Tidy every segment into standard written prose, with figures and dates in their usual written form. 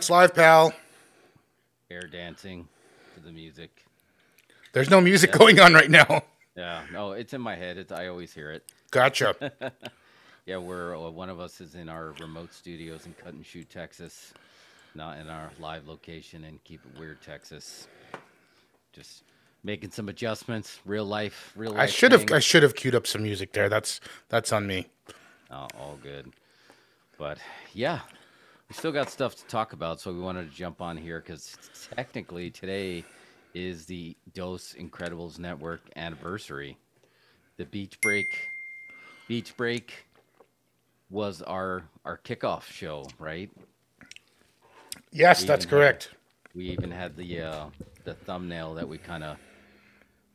It's live, pal. Air dancing to the music. There's no music Yeah, going on right now. yeah. No, it's in my head. I always hear it. Gotcha. Yeah, we're one of us is in our remote studios in Cut and Shoot, Texas, not in our live location in Keep It Weird, Texas. Just making some adjustments. Real I life should have I things. should have queued up some music there. That's on me. All good. But yeah, we still got stuff to talk about, so we wanted to jump on here because technically today is the Dos Incredibles Network anniversary. The Beach Break was our kickoff show, right? Yes, We that's even had correct. we even had the thumbnail that we kind of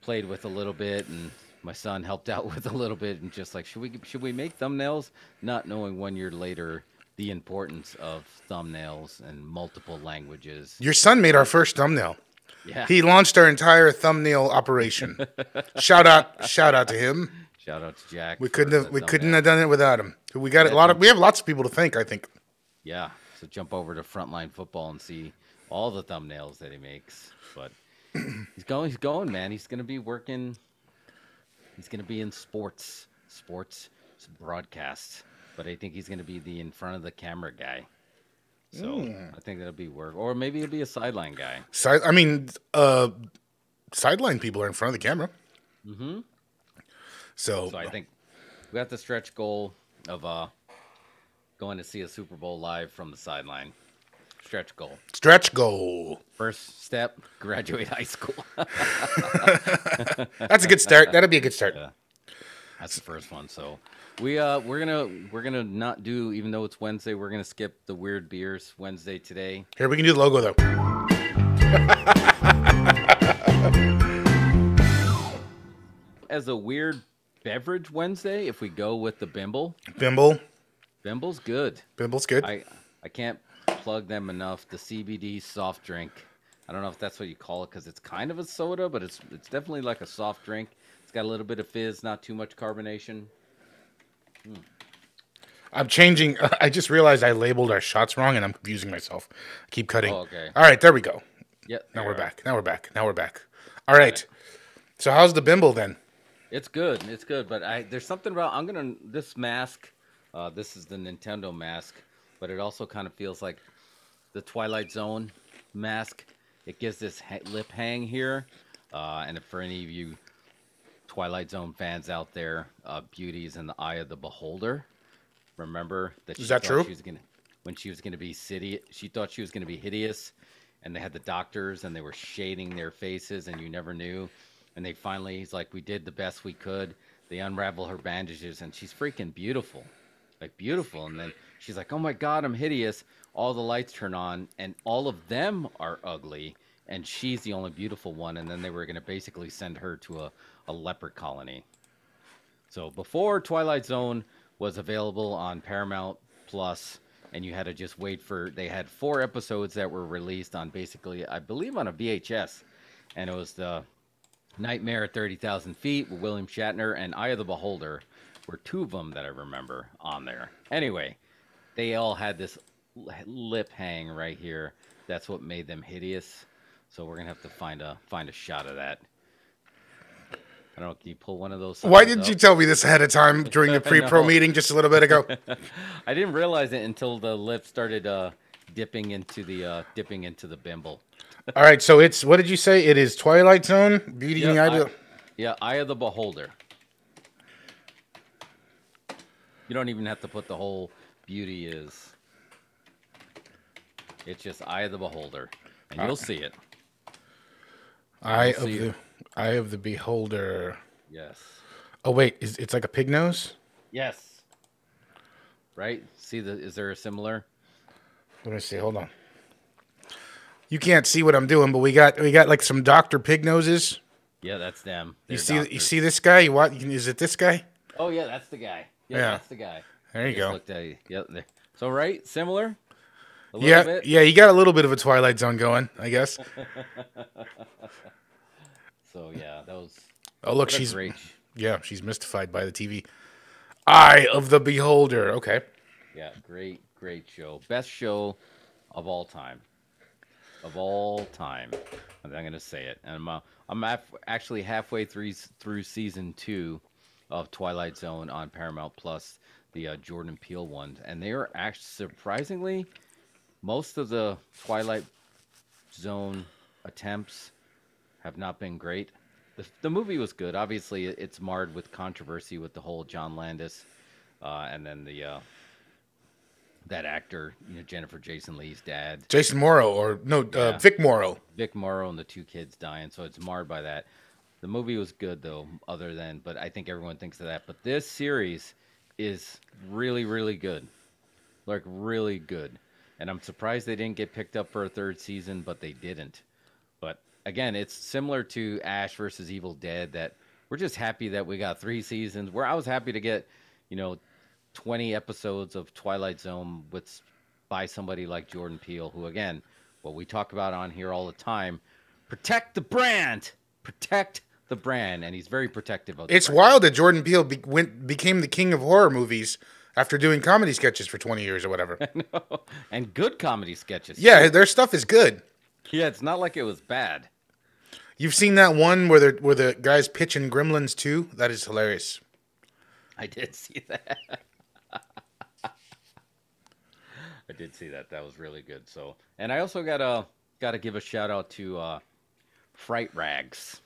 played with a little bit, and my son helped out with a little bit, and just like should we make thumbnails, not knowing 1 year later the importance of thumbnails and multiple languages. Your son made our We first thumbnail. Yeah. He launched our entire thumbnail operation. Shout out to him. Shout out to Jack We couldn't for have the we couldn't have thumbnail. done it without him. We got a Yeah, lot of we have lots of people to thank, I think. yeah. So jump over to Frontline Football and see all the thumbnails that he makes. But he's going, man. He's gonna be working. He's gonna be in sports broadcast. But I think he's gonna be the in front of the camera guy. So I think that'll be work, or maybe he'll be a sideline guy. I mean, sideline people are in front of the camera. Hmm. So So I think we got the stretch goal of going to see a Super Bowl live from the sideline. Stretch goal. stretch goal. First step, graduate high school. That's a good start. That'll be a good start. Yeah, that's the first one. So we're gonna not do, even though it's Wednesday, we're gonna skip the weird beers Wednesday today. Here, we can do the logo though. As a weird beverage Wednesday, if we go with the Bimble, Bimble. Bimble's good. Bimble's good. I can't plug them enough. The CBD soft drink. I don't know if that's what you call it because it's kind of a soda, but it's definitely like a soft drink. It's got a little bit of fizz, not too much carbonation. I'm changing. I just realized I labeled our shots wrong, and I'm confusing myself. I keep cutting. Oh, okay. All right, there we go. Yeah, Now there we're are. back. Now we're back. Now we're back. All right. So how's the Bimble then? It's good. It's good. But there's something about this mask. This is the Nintendo mask, but it also kind of feels like the Twilight Zone mask. It gives this lip hang here, and if for any of you Twilight Zone fans out there, beauty is in the eye of the beholder. Remember that Is that true? When she was gonna be city, she thought she was gonna be hideous, and they had the doctors and they were shading their faces, and you never knew. And they finally, he's like, we did the best we could. They unravel her bandages, and she's freaking beautiful, like beautiful. And then she's like, oh my god, I'm hideous. All the lights turn on, and all of them are ugly, and she's the only beautiful one. And then they were gonna basically send her to a leper colony. So before Twilight Zone was available on Paramount Plus, and you had to just wait for, they had 4 episodes that were released on basically, I believe, on a VHS, and it was the Nightmare at 30,000 Feet with William Shatner and Eye of the Beholder were 2 of them that I remember on there. Anyway, they all had this lip hang right here. That's what made them hideous. So we're gonna have to find a shot of that. I don't know. Can you pull one of those Why suckers didn't you up? tell me this ahead of time during the pre-pro No, meeting just a little bit ago? I didn't realize it until the lip started dipping into the bimble. All right. So it's, what did you say? It is Twilight Zone, Beauty in Yep, the Eye. of- yeah, Eye of the Beholder. You don't even have to put the whole beauty is. It's just Eye of the Beholder, and you'll see it. Eye You'll of see the it. Eye of the Beholder. Yes. Oh wait, it's like a pig nose. Yes. Right? See is there a similar? Let me see. Hold on. You can't see what I'm doing, but we got like some Dr. Pig noses. Yeah, that's them. You They're see you doctors. see this guy? Is it this guy? Oh yeah, that's the guy. Yeah, Yeah. that's the guy. There you Just go. looked at you. Yep. There. So right, similar. A little Yeah, bit. yeah, you got a little bit of a Twilight Zone going, I guess. So yeah, that was Oh look, what a she's great. she's mystified by the TV. Eye of the Beholder. Okay. Yeah, great show. Best show of all time. Of all time. I'm going to say it. And actually halfway through season 2 of Twilight Zone on Paramount Plus, the Jordan Peele one. And they are actually surprisingly, most of the Twilight Zone attempts have not been great. The movie was good. Obviously, it's marred with controversy with the whole John Landis, and then that actor, Jennifer Jason Leigh's dad, Jason Morrow, or no, Vic Morrow. Vic Morrow, and the 2 kids dying. So it's marred by that. The movie was good though, but I think everyone thinks of that. But this series is really, really good, like really good. And I'm surprised they didn't get picked up for a 3rd season, but they didn't. But again, it's similar to Ash versus Evil Dead, that we're just happy that we got 3 seasons. Where I was happy to get, 20 episodes of Twilight Zone by somebody like Jordan Peele, who, again, what we talk about on here all the time, protect the brand, and he's very protective of the It's brand. wild that Jordan Peele became the king of horror movies after doing comedy sketches for 20 years or whatever. And good comedy sketches. Yeah, their stuff is good. Yeah, it's not like it was bad. You've seen that one where the guys pitching Gremlins 2? That is hilarious. I did see that. I did see that. That was really good. So, and I also got to give a shout out to Fright Rags.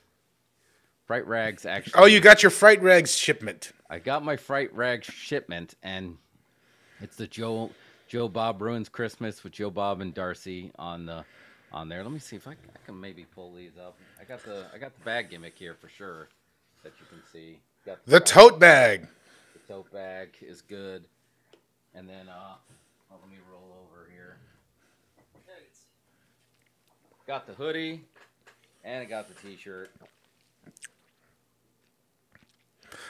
Fright Rags actually. Oh, you got your Fright Rags shipment. I got my Fright Rags shipment, and it's the Joe Bob Ruins Christmas with Joe Bob and Darcy on there. Let me see if I can maybe pull these up. I got the bag gimmick here for sure that you can see. Got The tote bag. The tote bag is good, and then let me roll over here. Got the hoodie, and I got the T-shirt.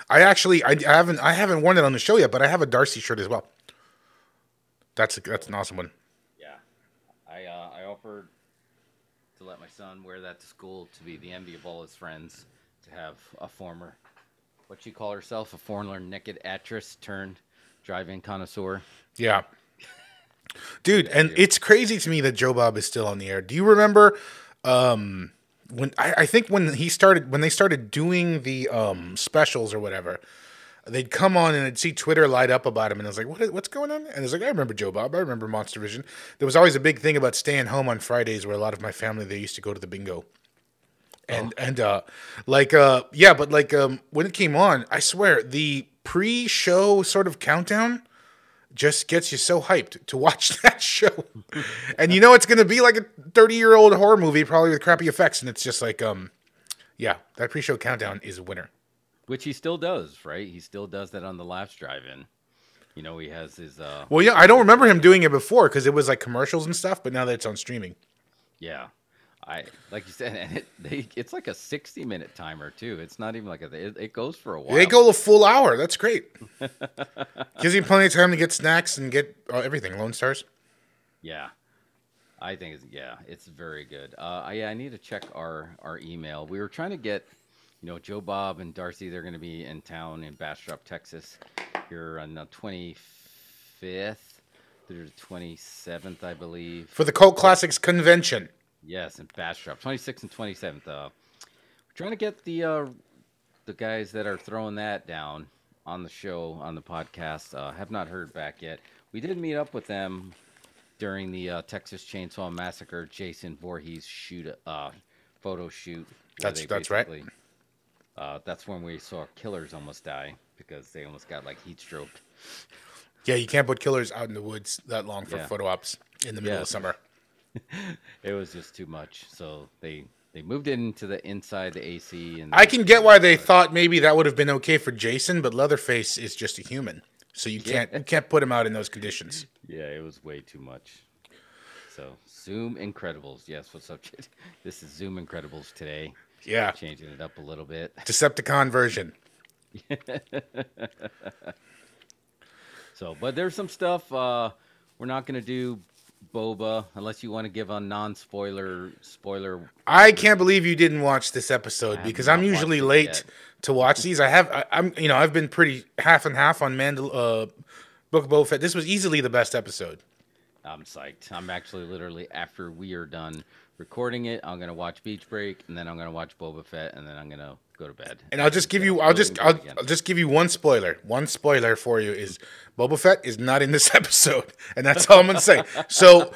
I haven't worn it on the show yet, but I have a Darcy shirt as well. That's an awesome one. Yeah, I offered to let my son wear that to school to be the envy of all his friends, to have a former, what she call herself, a foreign naked actress turned drive-in connoisseur. Yeah. Dude, and it's crazy to me that Joe Bob is still on the air. Do you remember when I think when they started doing the specials or whatever, they'd come on and I'd see Twitter light up about him, and I was like, what's going on? And it's like, I remember Joe Bob, I remember Monster Vision. There was always a big thing about staying home on Fridays, where a lot of my family, they used to go to the bingo. And when it came on, I swear the pre-show sort of countdown just gets you so hyped to watch that show. And it's going to be like a 30-year-old horror movie, probably with crappy effects. And it's just like, that pre-show countdown is a winner. Which he still does, right? He still does that on the Laughs Drive-In. He has his... Well, yeah, I don't remember him doing it before because it was like commercials and stuff, but now that it's on streaming. Yeah. Like you said, and it's like a 60-minute timer, too. It's not even like it goes for a while. They go a full hour. That's great. Gives you plenty of time to get snacks and get everything. Lone Stars. Yeah. I think it's very good. I need to check our email. We were trying to get, Joe Bob and Darcy, they're going to be in town in Bastrop, Texas, here on the 25th through the 27th, I believe. For the Cult Classics Convention. Yes, in Bastrop, 26th and 27th. We're trying to get the guys that are throwing that down on the show, on the podcast. Have not heard back yet. We did meet up with them during the Texas Chainsaw Massacre Jason Voorhees photo shoot. That's right. That's when we saw killers almost die because they almost got like heat stroke. Yeah, you can't put killers out in the woods that long for photo ops in the middle of summer. It was just too much. So they moved it into the inside the AC. And I can get why they thought maybe that would have been okay for Jason, but Leatherface is just a human, so you can't put him out in those conditions. Yeah, it was way too much. So Zoom Incredibles, yes. What's up, kid? This is Zoom Incredibles today. Yeah, changing it up a little bit. Decepticon version. So, but there's some stuff we're not going to do. Boba, unless you want to give a spoiler. I can't believe you didn't watch this episode because I'm usually late to watch these. I've been pretty half and half on Book of Boba Fett. This was easily the best episode. I'm psyched. I'm actually literally after we are done recording it, I'm gonna watch Beach Break, and then I'm gonna watch Boba Fett, and then I'm gonna go to bed. And I'll just And give get you, up I'll early just, and do I'll, it again. I'll just give you one spoiler. One spoiler for you is Boba Fett is not in this episode, and that's all I'm gonna say. So,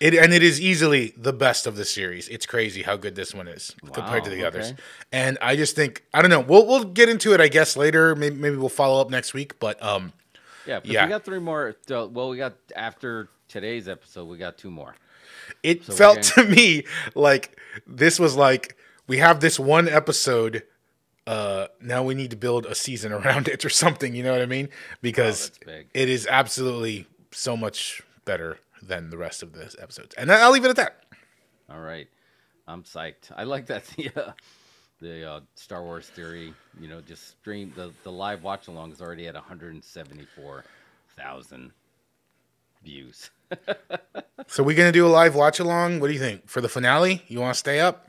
it is easily the best of the series. It's crazy how good this one is compared to the others. Okay. And I just think, I don't know. We'll get into it, I guess, later. Maybe we'll follow up next week. But Yeah, but Yeah. we got 3 more. Well, we got after today's episode, we got 2 more. it So we're felt getting- to me like this was like we have this one episode. Now we need to build a season around it or something. You know what I mean? Because that's big. it is absolutely so much better than the rest of the episodes. And I'll leave it at that. All right, I'm psyched. I like that the Star Wars theory. You know, just stream the live watch along is already at 174,000 views. So we're gonna do a live watch along. What do you think for the finale? You want to stay up?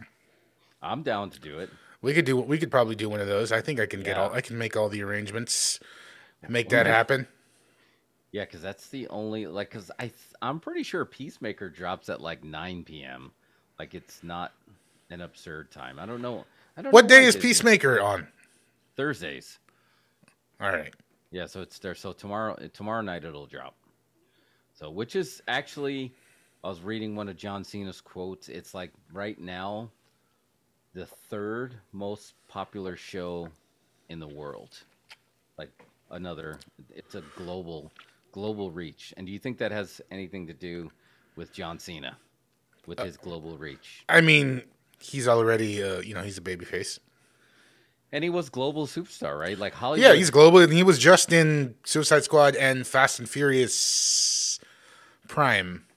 I'm down to do it. We could probably do one of those. I think I can Yeah. I can make all the arrangements, make that happen. Yeah, because that's the only because I'm pretty sure Peacemaker drops at like 9 p.m. Like it's not an absurd time. I don't know. What know day why is Disney- Peacemaker on? Thursdays. All right. Yeah, so it's there. So tomorrow night it'll drop. So which is actually, I was reading one of John Cena's quotes. It's like right now, the 3rd most popular show in the world. Like it's a global reach. And do you think that has anything to do with John Cena, with his global reach? I mean, he's already he's a babyface. And he was global superstar, right? Like Hollywood. Yeah, he's global, and he was just in Suicide Squad and Fast and Furious Prime,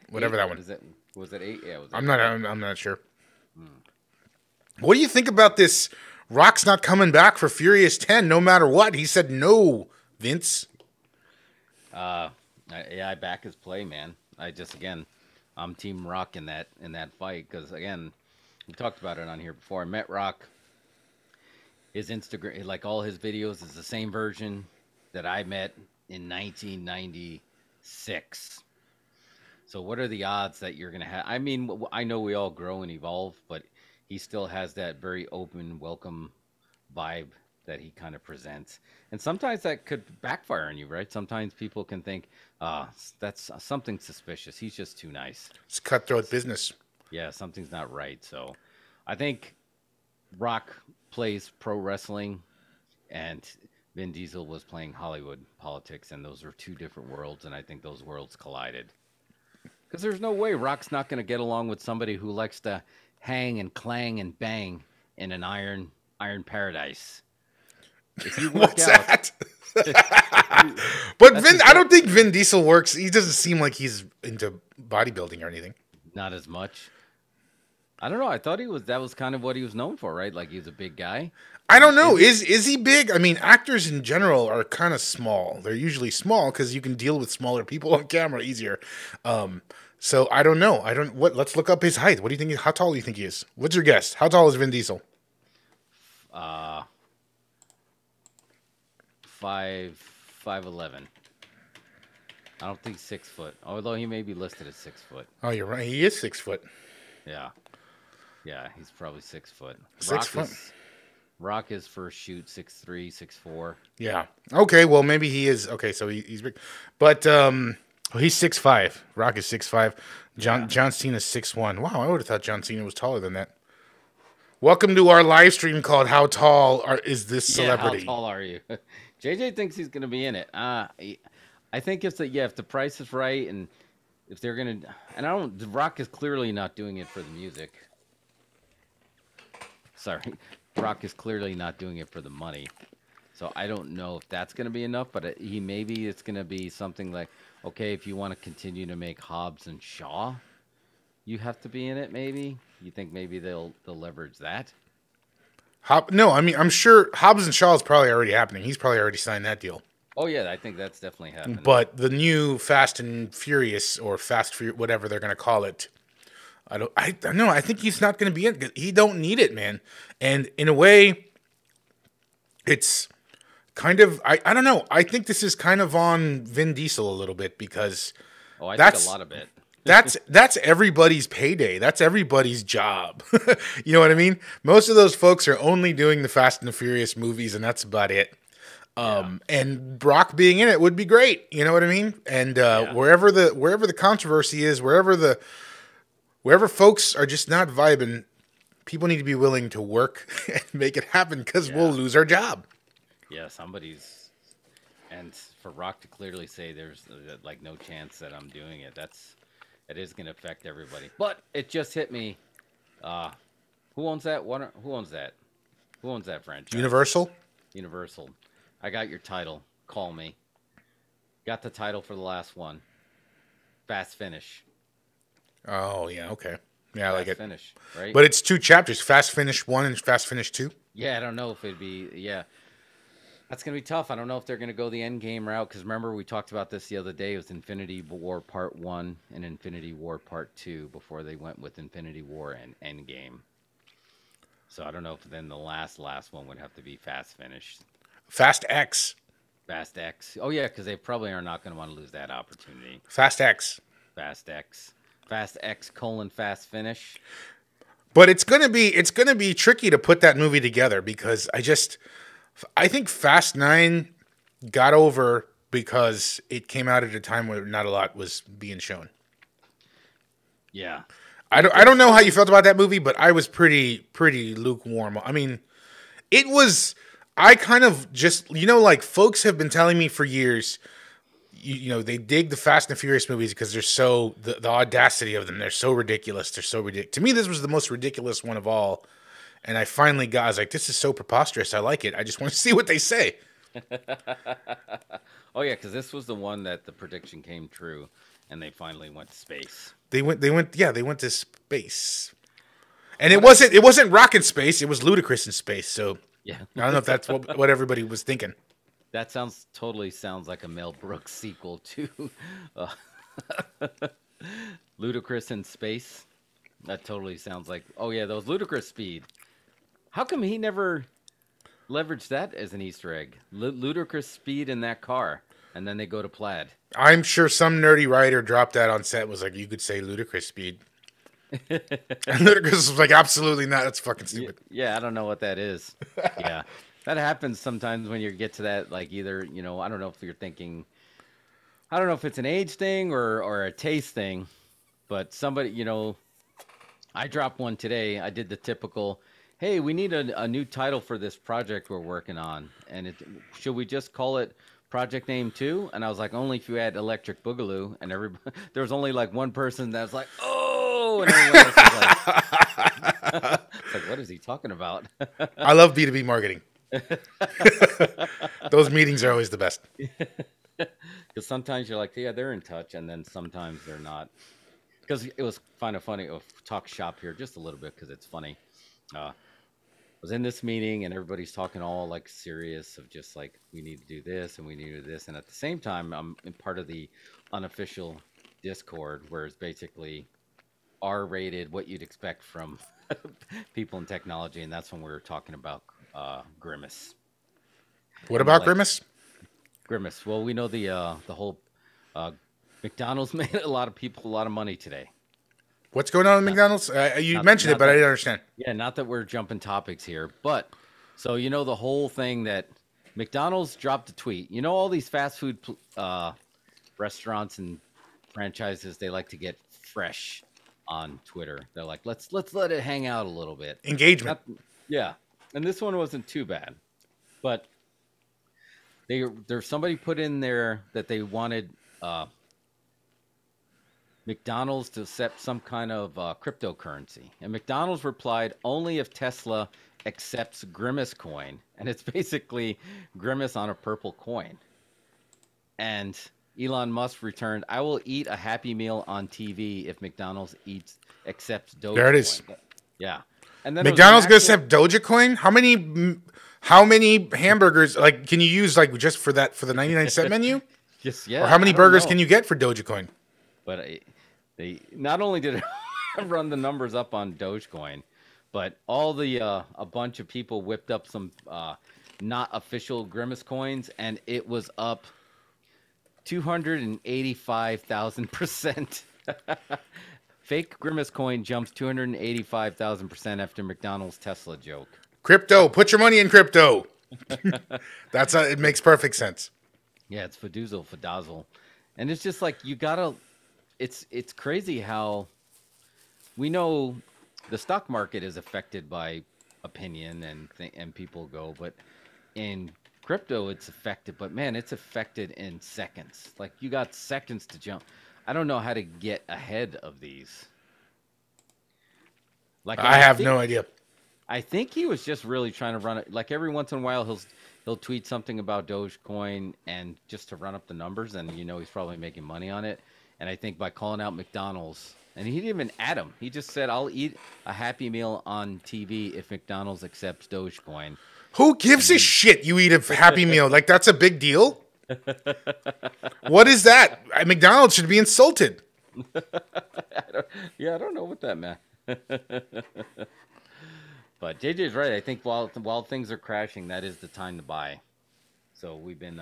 whatever that one. Was it 8? Yeah, it was 8. I'm not sure. What do you think about this? Rock's not coming back for Furious 10, no matter what. He said no, Vince. I back his play, man. I'm Team Rock in that fight because again, we talked about it on here before. I met Rock. His Instagram, like all his videos, is the same version that I met in 1996. So what are the odds that you're gonna have? I mean, I know we all grow and evolve, but he still has that very open, welcome vibe that he kind of presents. And sometimes that could backfire on you, right? Sometimes people can think, that's something suspicious. He's just too nice. It's cutthroat business. Yeah, something's not right. So I think Rock plays pro wrestling and Vin Diesel was playing Hollywood politics, and those are 2 different worlds, and I think those worlds collided. Because there's no way Rock's not going to get along with somebody who likes to hang and clang and bang in an iron paradise. If you work What's out, that? But That's I don't think Vin Diesel works. He doesn't seem like he's into bodybuilding or anything. not as much. I don't know. I thought that was kind of what he was known for, right? Like he was a big guy. I don't know. Is he big? I mean, actors in general are kind of small. They're usually small because you can deal with smaller people on camera easier. So I don't know. Let's look up his height. What do you think? How tall do you think he is? What's your guess? How tall is Vin Diesel? 5'11". I don't think 6 foot. Although he may be listed as 6 foot. Oh, you're right. He is 6 foot. Yeah. Yeah, he's probably 6 foot. 6 foot. Rock is first shoot 6'3", 6'4". Yeah. Okay. Well, maybe he is. Okay. So he's big, but he's 6'5". Rock is 6'5". John Cena is 6'1". Wow. I would have thought John Cena was taller than that. Welcome to our live stream called "How Tall is This Celebrity?" Yeah, how tall are you? JJ thinks he's going to be in it. I think if the price is right and if they're going to, and The Rock is clearly not doing it for the music. Sorry, Rock is clearly not doing it for the money. So I don't know if that's going to be enough, but maybe it's going to be something like, okay, if you want to continue to make Hobbs and Shaw, you have to be in it. Maybe you think maybe they'll leverage that. No, I mean I'm sure Hobbs and Shaw is probably already happening. He's probably already signed that deal. Oh yeah, I think that's definitely happening. But the new Fast and Furious or Fast Furious, whatever they're going to call it, I don't know. I think he's not going to be in. He don't need it, man. And in a way, it's kind of, I don't know. I think this is kind of on Vin Diesel a little bit because Oh, I think a that's lot of it. that's everybody's payday. That's everybody's job. You know what I mean? Most of those folks are only doing the Fast and the Furious movies, and that's about it. Yeah. And Brock being in it would be great. You know what I mean? And wherever the controversy is, wherever folks are just not vibing, people need to be willing to work and make it happen because we'll lose our job. Yeah, somebody's, and for Rock to clearly say there's like no chance that I'm doing it, it is going to affect everybody. But it just hit me. Who owns that? Who owns that? Who owns that franchise? Universal. Universal. I got your title. Call me. Got the title for the last one. Fast Finish. Oh yeah, okay, yeah, I like it. Finish, right? But it's 2 chapters: Fast Finish 1 and Fast Finish 2. Yeah, I don't know if it'd be. Yeah, that's gonna be tough. I don't know if they're gonna go the end game route because remember we talked about this the other day. It was Infinity War Part 1 and Infinity War Part 2 before they went with Infinity War and Endgame. So I don't know if then the last one would have to be Fast Finish. Fast X. Fast X. Oh yeah, because they probably are not going to want to lose that opportunity. Fast X. Fast X. Fast X : Fast Finish. But it's gonna be tricky to put that movie together because I think Fast 9 got over because it came out at a time where not a lot was being shown. Yeah. I don't know how you felt about that movie, but I was pretty lukewarm. I mean, it was. I kind of just, like folks have been telling me for years, they dig the Fast and Furious movies because they're so, the audacity of them, they're so ridiculous. They're so ridiculous. To me, this was the most ridiculous one of all. And I was like, this is so preposterous. I like it. I just want to see what they say. Oh yeah, because this was the one that the prediction came true and they finally went to space. They went to space. And it wasn't rocket space. It was Ludacris in space. So. Yeah, I don't know if that's what everybody was thinking. That totally sounds like a Mel Brooks sequel to Ludacris in Space. That totally sounds like, oh yeah, those Ludacris Speed. How come he never leveraged that as an Easter egg? Ludacris Speed in that car, and then they go to Plaid. I'm sure some nerdy writer dropped that on set and was like, you could say Ludacris Speed. And Ludacris was like, absolutely not. That's fucking stupid. Yeah, I don't know what that is. Yeah, that happens sometimes when you get to that, like either, I don't know if you're thinking, I don't know if it's an age thing or a taste thing, but somebody, I dropped one today. I did the typical, hey, we need a new title for this project we're working on. And should we just call it Project Name 2? And I was like, only if you add Electric Boogaloo. And there was only like one person that was like, oh, and everyone else was like, it's like, what is he talking about? I love B2B marketing. Those meetings are always the best. Because sometimes you're like, yeah, they're in touch. And then sometimes they're not. Because it was kind of funny. Talk shop here just a little bit because it's funny. I was in this meeting and everybody's talking all like serious of just like, we need to do this and we need to do this. And at the same time, I'm in part of the unofficial Discord where it's basically R-rated, what you'd expect from people in technology. And that's when we were talking about Grimace. What about Grimace? Grimace. Well, we know the whole McDonald's made a lot of people a lot of money today. What's going on with McDonald's? You mentioned it, but I didn't understand. Yeah, not that we're jumping topics here, but so the whole thing that McDonald's dropped a tweet. All these fast food restaurants and franchises, they like to get fresh on Twitter. They're like, let's let it hang out a little bit. Engagement. Yeah, and this one wasn't too bad, but there's somebody put in there that they wanted McDonald's to accept some kind of cryptocurrency. And McDonald's replied, only if Tesla accepts Grimace coin. And it's basically Grimace on a purple coin. And Elon Musk returned, I will eat a Happy Meal on TV if McDonald's accepts Dogecoin. There it is. Yeah. And then McDonald's going to accept Dogecoin? How many hamburgers, like, can you use, like, just for the 99-cent menu? Just, yeah. Or how many burgers can you get for Dogecoin? But they not only did it run the numbers up on Dogecoin, but all a bunch of people whipped up some not official Grimace coins, and it was up 285,000%. Fake Grimace coin jumps 285,000% after McDonald's Tesla joke. Crypto, put your money in crypto. It makes perfect sense. Yeah, it's Fadazzle. And it's just like you gotta it's crazy how we know the stock market is affected by opinion and people go, but in crypto it's affected, but man, it's affected in seconds. Like you got seconds to jump. I don't know how to get ahead of these. Like I have no idea. I think he was just really trying to run it. Like every once in a while, he'll tweet something about Dogecoin and just to run up the numbers, and he's probably making money on it. And I think by calling out McDonald's, and he didn't even add him. He just said, "I'll eat a Happy Meal on TV if McDonald's accepts Dogecoin." Who gives a shit? You eat a Happy Meal like that's a big deal? What is that? McDonald's should be insulted. I don't know what that meant. But JJ's right. I think while things are crashing, that is the time to buy. So we've been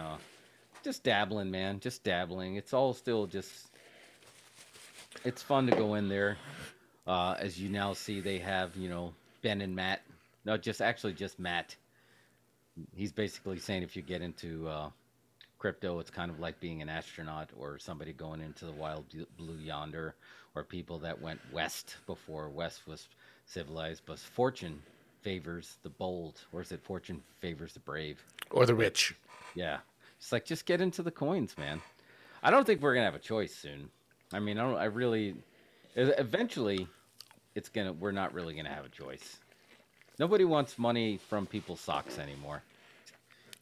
just dabbling, man. Just dabbling. It's all still just... It's fun to go in there. As you now see, they have, Ben and Matt. No, just Matt. He's basically saying if you get into crypto, it's kind of like being an astronaut or somebody going into the wild blue yonder, or people that went west before west was civilized. But fortune favors the bold, or is it fortune favors the brave or the rich? Yeah, it's like just get into the coins, man. I don't think we're gonna have a choice soon. I mean, eventually we're not really gonna have a choice. Nobody wants money from people's socks anymore.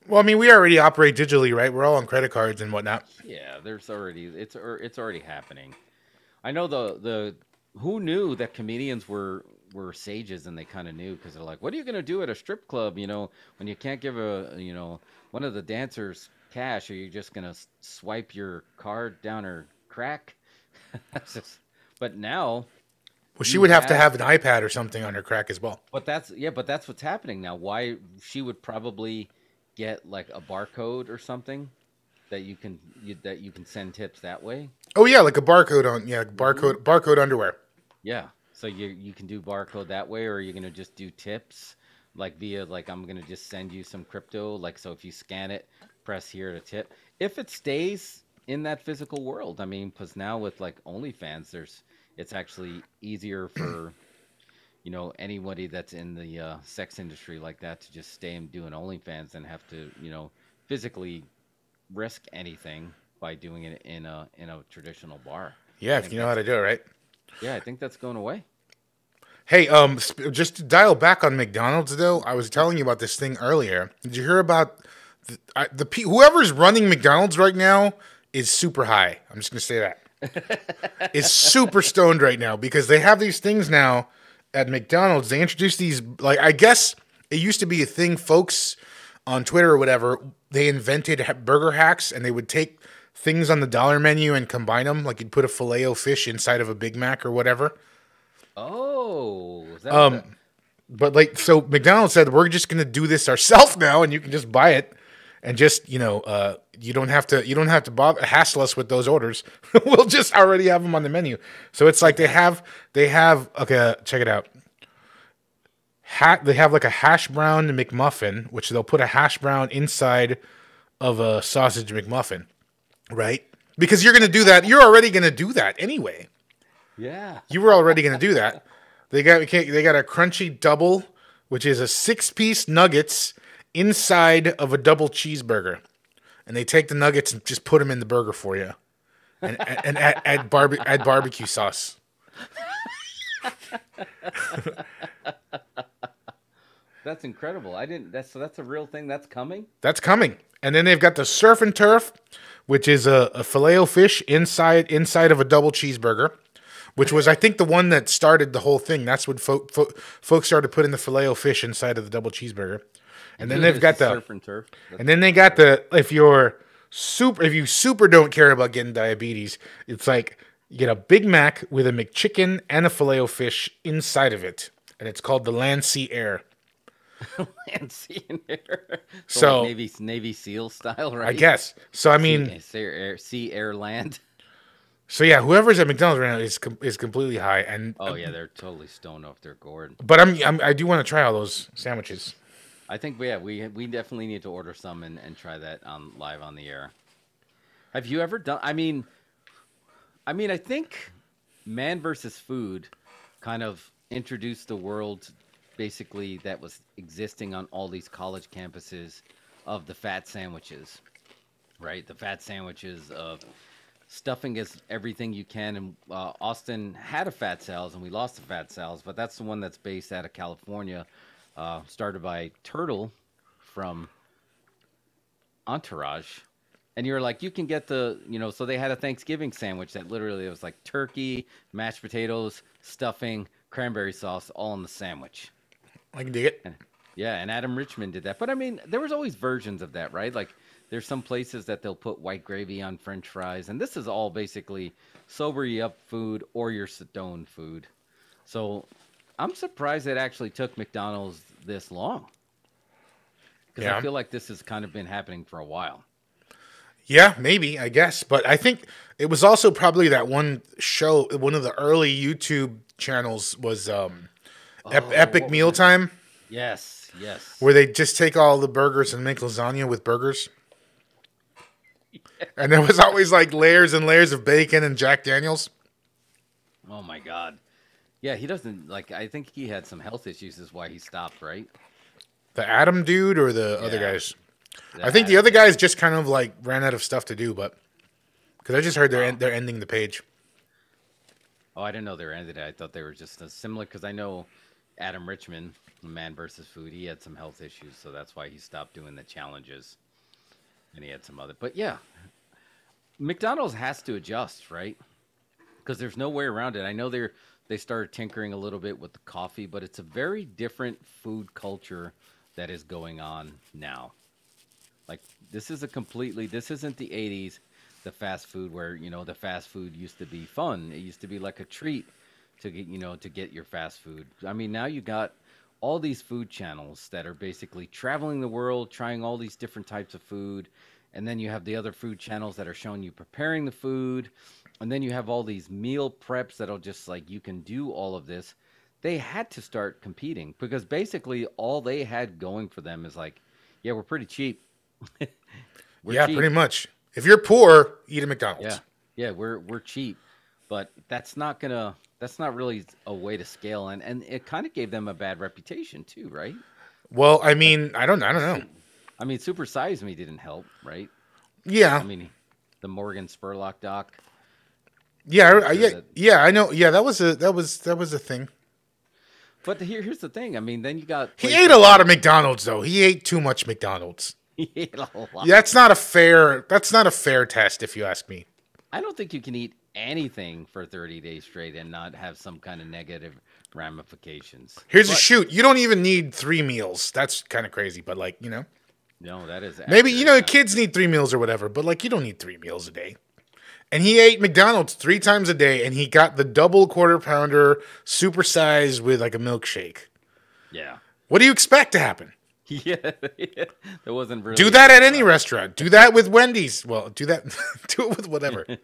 Well, I mean, we already operate digitally, right? We're all on credit cards and whatnot. Yeah, it's already happening. I know the who knew that comedians were sages, and they kind of knew, because they're like, what are you going to do at a strip club, when you can't give one of the dancers cash? Are you just going to swipe your card down her crack? But now... Well, she would have to have an iPad or something on her crack as well. But that's what's happening now. Why she would probably get like a barcode or something that you can send tips that way. Oh yeah, like a barcode barcode underwear. Yeah, so you can do barcode that way, or you're gonna just do tips like via I'm gonna just send you some crypto. So if you scan it, press here to tip. If it stays in that physical world, I mean, because now with OnlyFans, it's actually easier for anybody that's in the sex industry like that to just stay and doing OnlyFans and have to physically risk anything by doing it in a traditional bar. Yeah, if you know how to do it, right? Yeah, I think that's going away. Hey, just to dial back on McDonald's though, I was telling you about this thing earlier. Did you hear about whoever's running McDonald's right now is super high? I'm just gonna say that. Is super stoned right now, because they have these things now at McDonald's. They introduced these, I guess it used to be a thing, folks on Twitter or whatever, they invented burger hacks, and they would take things on the dollar menu and combine them. Like you'd put a Filet-O-Fish inside of a Big Mac or whatever. Oh, is that but so McDonald's said, we're just going to do this ourselves now, and you can just buy it. And just, you don't have to bother hassle us with those orders. We'll just already have them on the menu. So it's like they have okay, check it out. They have like a hash brown McMuffin, which they'll put a hash brown inside of a sausage McMuffin, right? Because you're going to do that. You're already going to do that anyway. Yeah. You were already going to do that. They got a crunchy double, which is a 6-piece nuggets inside of a double cheeseburger, and they take the nuggets and just put them in the burger for you, and add barbecue sauce. That's incredible. That's a real thing that's coming. That's coming. And then they've got the surf and turf, which is a Filet-O-Fish inside of a double cheeseburger, which was, I think, the one that started the whole thing. That's when folks started putting the Filet-O-Fish inside of the double cheeseburger. And then they've got the surf and turf. And then they got if you super don't care about getting diabetes, it's like you get a Big Mac with a McChicken and a Filet-O-Fish inside of it, and it's called the Land Sea Air. Land, sea, and air. So So like Navy SEAL style, I right? guess. So I mean, Sea, air, land. so yeah, whoever's at McDonald's right now is completely high, and Oh yeah, they're totally stoned off their gourd. but I do want to try all those sandwiches. I think we definitely need to order some and try that on live on the air. Have you ever done? I think Man versus Food kind of introduced the world basically that was existing on all these college campuses of the fat sandwiches, right? The fat sandwiches of stuffing is everything you can. And Austin had a Fat Sal's, and we lost the Fat Sal's, but that's the one that's based out of California, started by Turtle from Entourage. And you're like, you can get so they had a Thanksgiving sandwich that literally was like turkey, mashed potatoes, stuffing, cranberry sauce, all in the sandwich. I can dig it. Yeah, and Adam Richman did that. But I mean, there was always versions of that, right? Like there's some places that they'll put white gravy on French fries, and this is all basically sober you up food or your stoned food. So I'm surprised it actually took McDonald's this long. Because Yeah. I feel like this has kind of been happening for a while. Yeah, maybe, I guess. But I think it was also probably that one show, one of the early YouTube channels was Epic what was Mealtime, Yes, yes. where they just take all the burgers and make lasagna with burgers. And there was always like layers and layers of bacon and Jack Daniels. Oh my God. Yeah, he doesn't like. I think he had some health issues, is why he stopped, right? The Adam dude or the other Yeah. guys? I think the other guys just kind of like ran out of stuff to do, but because I just heard they're ending the page. Oh, I didn't know they were ended it. I thought they were just similar because I know Adam Richman, Man versus Food, he had some health issues, so that's why he stopped doing the challenges. And he had some other. But yeah, McDonald's has to adjust, right? Because there's no way around it. I know they started tinkering a little bit with the coffee, but it's a very different food culture that is going on now. Like this isn't the 80s, the fast food where, the fast food used to be fun. It used to be like a treat to get your fast food. I mean, now you got all these food channels that are basically traveling the world, trying all these different types of food. And then you have the other food channels that are showing you preparing the food. And then you have all these meal preps that'll just like, you can do all of this. They had to start competing because basically all they had going for them is like, yeah, we're pretty cheap. Yeah, cheap. pretty much. If you're poor, eat at McDonald's. Yeah, we're cheap, but that's not really a way to scale, and it kind of gave them a bad reputation too, right? Well, I mean, I don't know. I mean, Super Size Me didn't help, right? Yeah, I mean, the Morgan Spurlock doc. Yeah, I know. Yeah, that was a thing. But here's the thing. I mean, then you got He ate a lot of McDonald's though. He ate too much McDonald's. He ate a lot. That's not a fair test, if you ask me. I don't think you can eat anything for 30 days straight and not have some kind of negative ramifications. Here's a shoot. You don't even need 3 meals. That's kind of crazy, but like, No, that is maybe, accurate. kids need 3 meals or whatever, but like, you don't need 3 meals a day. And he ate McDonald's 3 times a day, and he got the double quarter pounder supersized with like a milkshake. Yeah. What do you expect to happen? Yeah, that wasn't really. Do that at any restaurant. Do that with Wendy's. Well, do it with whatever. No,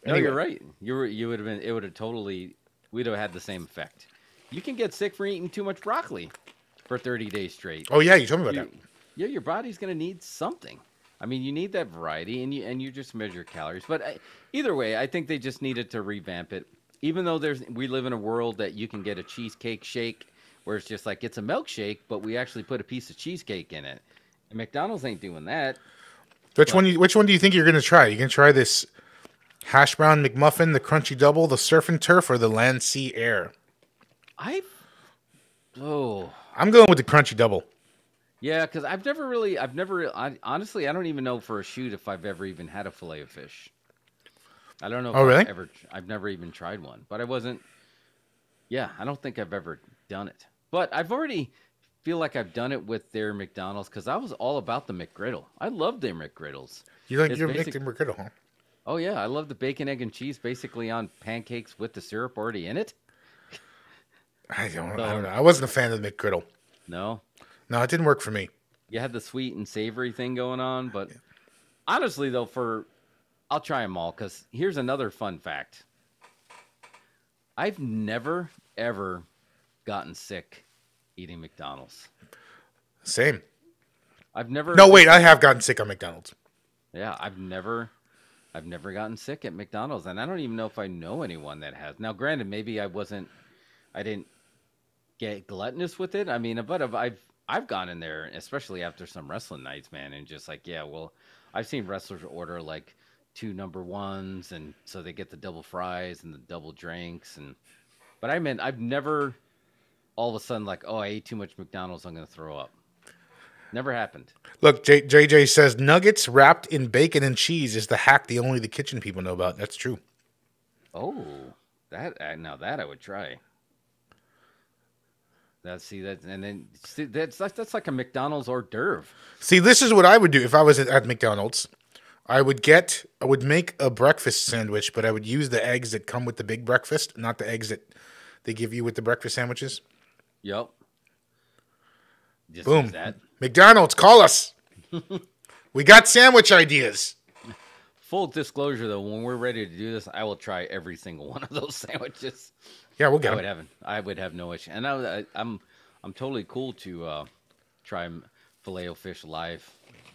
Anyway. you're right. You would have been. It would have totally. We'd have had the same effect. You can get sick for eating too much broccoli for 30 days straight. Oh yeah, you told me about that. Yeah, your body's gonna need something. I mean, you need that variety, and you just measure calories. But either way, I think they just needed to revamp it. Even though we live in a world that you can get a cheesecake shake, where it's just like it's a milkshake, but we actually put a piece of cheesecake in it. And McDonald's ain't doing that. Which one do you think you're gonna try? You gonna try this hash brown McMuffin, the crunchy double, the surf and turf, or the land sea air? I'm going with the crunchy double. Yeah, because honestly, I don't even know for a shoot if I've ever even had a fillet of fish. I don't know if really? I've never even tried one, but I don't think I've ever done it. But I've already feel like I've done it with their McDonald's because I was all about the McGriddle. I love their McGriddles. You like your McGriddle, huh? Oh yeah, I love the bacon, egg, and cheese basically on pancakes with the syrup already in it. I don't know. I wasn't a fan of the McGriddle. No. No, it didn't work for me. You had the sweet and savory thing going on, but honestly, though, I'll try them all because here's another fun fact. I've never ever gotten sick eating McDonald's. Same. I've never. No, wait, I have gotten sick on McDonald's. Yeah, I've never gotten sick at McDonald's, and I don't even know if I know anyone that has. Now, granted, maybe I didn't get gluttonous with it. I mean, but I've gone in there, especially after some wrestling nights, man, and just like, yeah, well, I've seen wrestlers order like 2 number ones, and so they get the double fries and the double drinks, but I meant I've never all of a sudden like, oh, I ate too much McDonald's, I'm gonna throw up. Never happened. Look, JJ says nuggets wrapped in bacon and cheese is the hack the only the kitchen people know about. That's true. Oh, now that I would try. That's like a McDonald's hors d'oeuvre. See, this is what I would do if I was at McDonald's. I would make a breakfast sandwich, but I would use the eggs that come with the big breakfast, not the eggs that they give you with the breakfast sandwiches. Yep. Just Boom. use that. McDonald's, call us. We got sandwich ideas. Full disclosure, though, when we're ready to do this, I will try every single one of those sandwiches. Yeah, we'll get them. I would have no issue, and I'm totally cool to try Filet-O-Fish live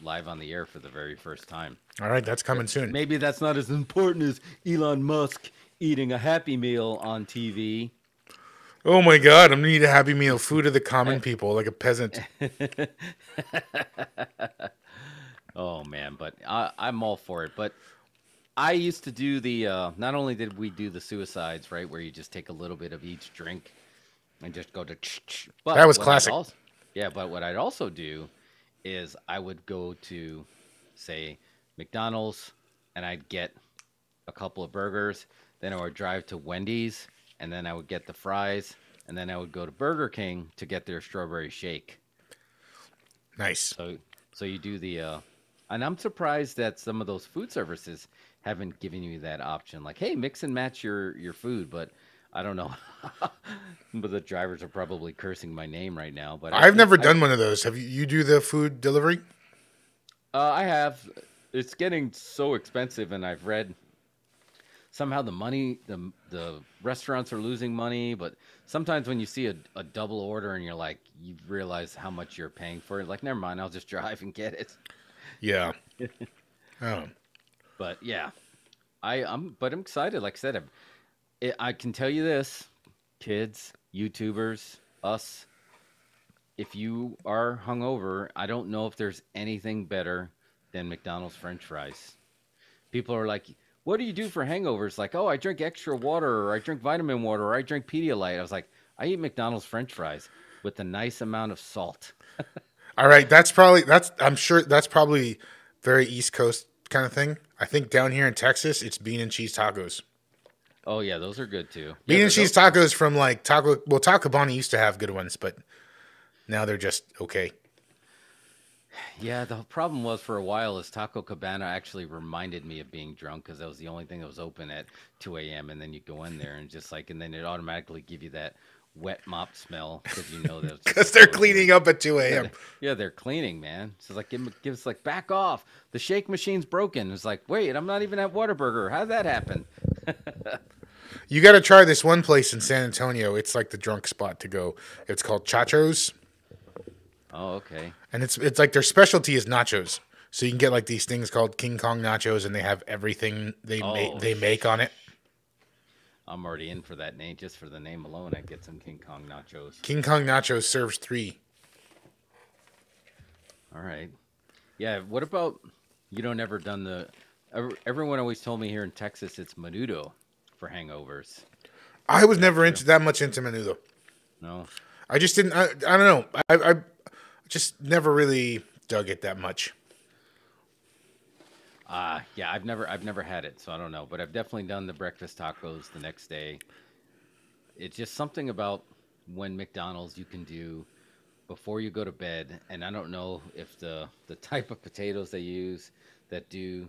on the air for the very first time. All right, that's coming soon. Maybe that's not as important as Elon Musk eating a Happy Meal on TV. Oh my God, I'm gonna eat a Happy Meal, food of the common people, like a peasant. Oh man, but I'm all for it. But I used to do the. Not only did we do the suicides, right, where you just take a little bit of each drink and just go to. But that was classic. But what I'd also do is I would go to, say, McDonald's, and I'd get a couple of burgers. Then I would drive to Wendy's, and then I would get the fries, and then I would go to Burger King to get their strawberry shake. Nice. So you do the, and I'm surprised that some of those food services haven't given you that option. Like, hey, mix and match your food, but I don't know. But the drivers are probably cursing my name right now. But I've never done one of those. Have you do the food delivery? I have. It's getting so expensive, and I've read somehow the restaurants are losing money. But sometimes when you see a double order and you realize how much you're paying for it. Like, never mind, I'll just drive and get it. Yeah. Oh. But yeah, I'm excited. Like I said, I can tell you this, kids, YouTubers, us. If you are hungover, I don't know if there's anything better than McDonald's French fries. People are like, what do you do for hangovers? Like, oh, I drink extra water, or I drink vitamin water, or I drink Pedialyte. I was like, I eat McDonald's French fries with a nice amount of salt. All right, I'm sure that's probably very East Coast kind of thing. I think down here in Texas, it's bean and cheese tacos. Oh yeah, those are good too. Bean and cheese tacos from like Taco Cabana used to have good ones, but now they're just okay. Yeah, the problem was for a while is Taco Cabana actually reminded me of being drunk because that was the only thing that was open at 2 a.m. And then you go in there and and then it automatically give you that wet mop smell because you know that because they're cleaning up at 2 a.m. Yeah, they're cleaning, man. So it's like give us like back off. The shake machine's broken. It's like, wait, I'm not even at Whataburger. How did that happen? You got to try this one place in San Antonio. It's like the drunk spot to go. It's called Chacho's. Oh, okay. And it's like their specialty is nachos. So you can get like these things called King Kong nachos, and they have everything they make on it. I'm already in for that name. Just for the name alone, I'd get some King Kong nachos. King Kong nachos serves 3. All right. Yeah. What about never done the? Everyone always told me here in Texas it's menudo for hangovers. I was never that much into menudo. No. I just didn't. I don't know. I just never really dug it that much. Yeah, I've never had it, so I don't know. But I've definitely done the breakfast tacos the next day. It's just something about when McDonald's you can do before you go to bed, and I don't know if the type of potatoes they use they do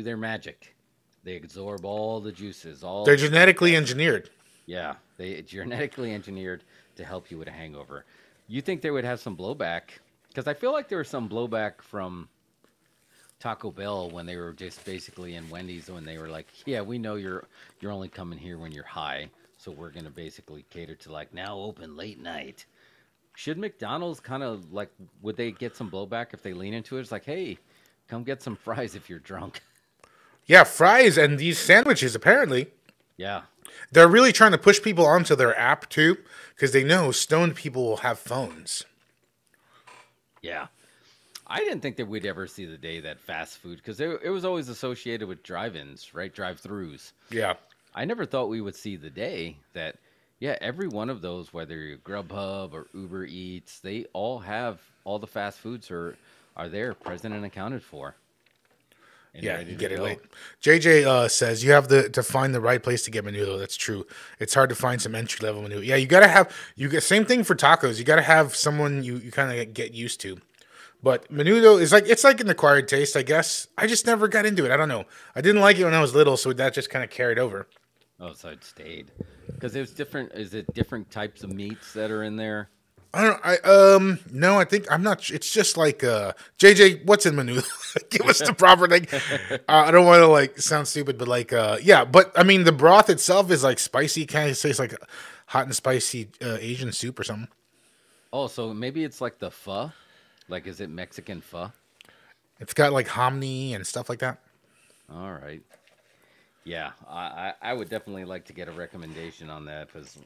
their magic. They absorb all the juices. They're genetically engineered. Yeah, they genetically engineered to help you with a hangover. You think they would have some blowback? Because I feel like there was some blowback from Taco Bell when they were just basically in Wendy's when they were like, "Yeah, we know you're only coming here when you're high, so we're gonna basically cater to like now open late night." Should McDonald's kind of like would they get some blowback if they lean into it? It's like, "Hey, come get some fries if you're drunk." Yeah, fries and these sandwiches, apparently. Yeah, They're really trying to push people onto their app, too, because they know stoned people will have phones. yeah. I didn't think that we'd ever see the day that fast food, because it was always associated with drive-ins, right? Drive-throughs. Yeah. I never thought we would see the day that, yeah, every one of those, whether you're Grubhub or Uber Eats, they all have all the fast foods are there, present and accounted for, and Yeah, ready you to get it go. late. JJ says you have to find the right place to get menudo. That's true. It's hard to find some entry level menudo. Yeah, you gotta have same thing for tacos. You gotta have someone you kind of get used to. But menudo is like it's like an acquired taste, I guess. I just never got into it. I don't know. I didn't like it when I was little, so that just kind of carried over. Oh, so it stayed because it was different. Is it different types of meats that are in there? I don't. No. I think I'm not. It's just like JJ. What's in menudo? Give us the proper thing. I don't want to like sound stupid, but like yeah. But I mean, the broth itself is like spicy. Kind of tastes like hot and spicy Asian soup or something. Oh, so maybe it's like the pho. Like, is it Mexican pho? It's got like hominy and stuff like that. All right. Yeah, I would definitely like to get a recommendation on that because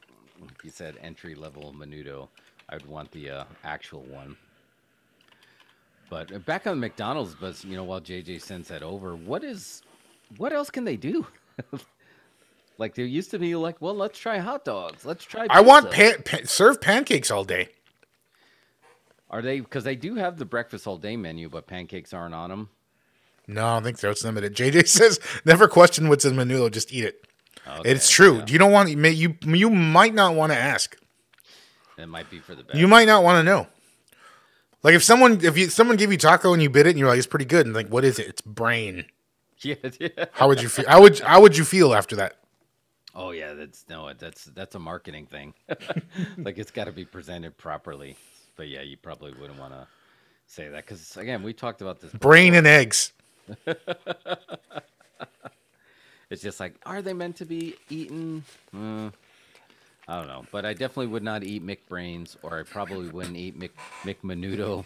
you said entry level menudo. I would want the actual one. But back on McDonald's, but while JJ sends that over, what else can they do? Like there used to be like, well, let's try hot dogs. Let's try I want pizza. serve pancakes all day. Are they? Because they do have the breakfast all day menu, but pancakes aren't on them. No, I don't think so. It's limited. JJ says never question what's in menudo. Just eat it. Okay, It's true. yeah. You don't want you might not want to ask. It might be for the best. You might not want to know. Like if someone gave you taco and you bit it and you're like it's pretty good and like what is it? It's brain. Yeah, yeah. How would you feel? How would you feel after that? Oh yeah, that's a marketing thing. Like it's got to be presented properly. But yeah, you probably wouldn't want to say that because again, we talked about this. Brain before. and eggs. It's just like, are they meant to be eaten? I don't know, but I definitely would not eat McBrains, or I probably wouldn't eat McMenudo.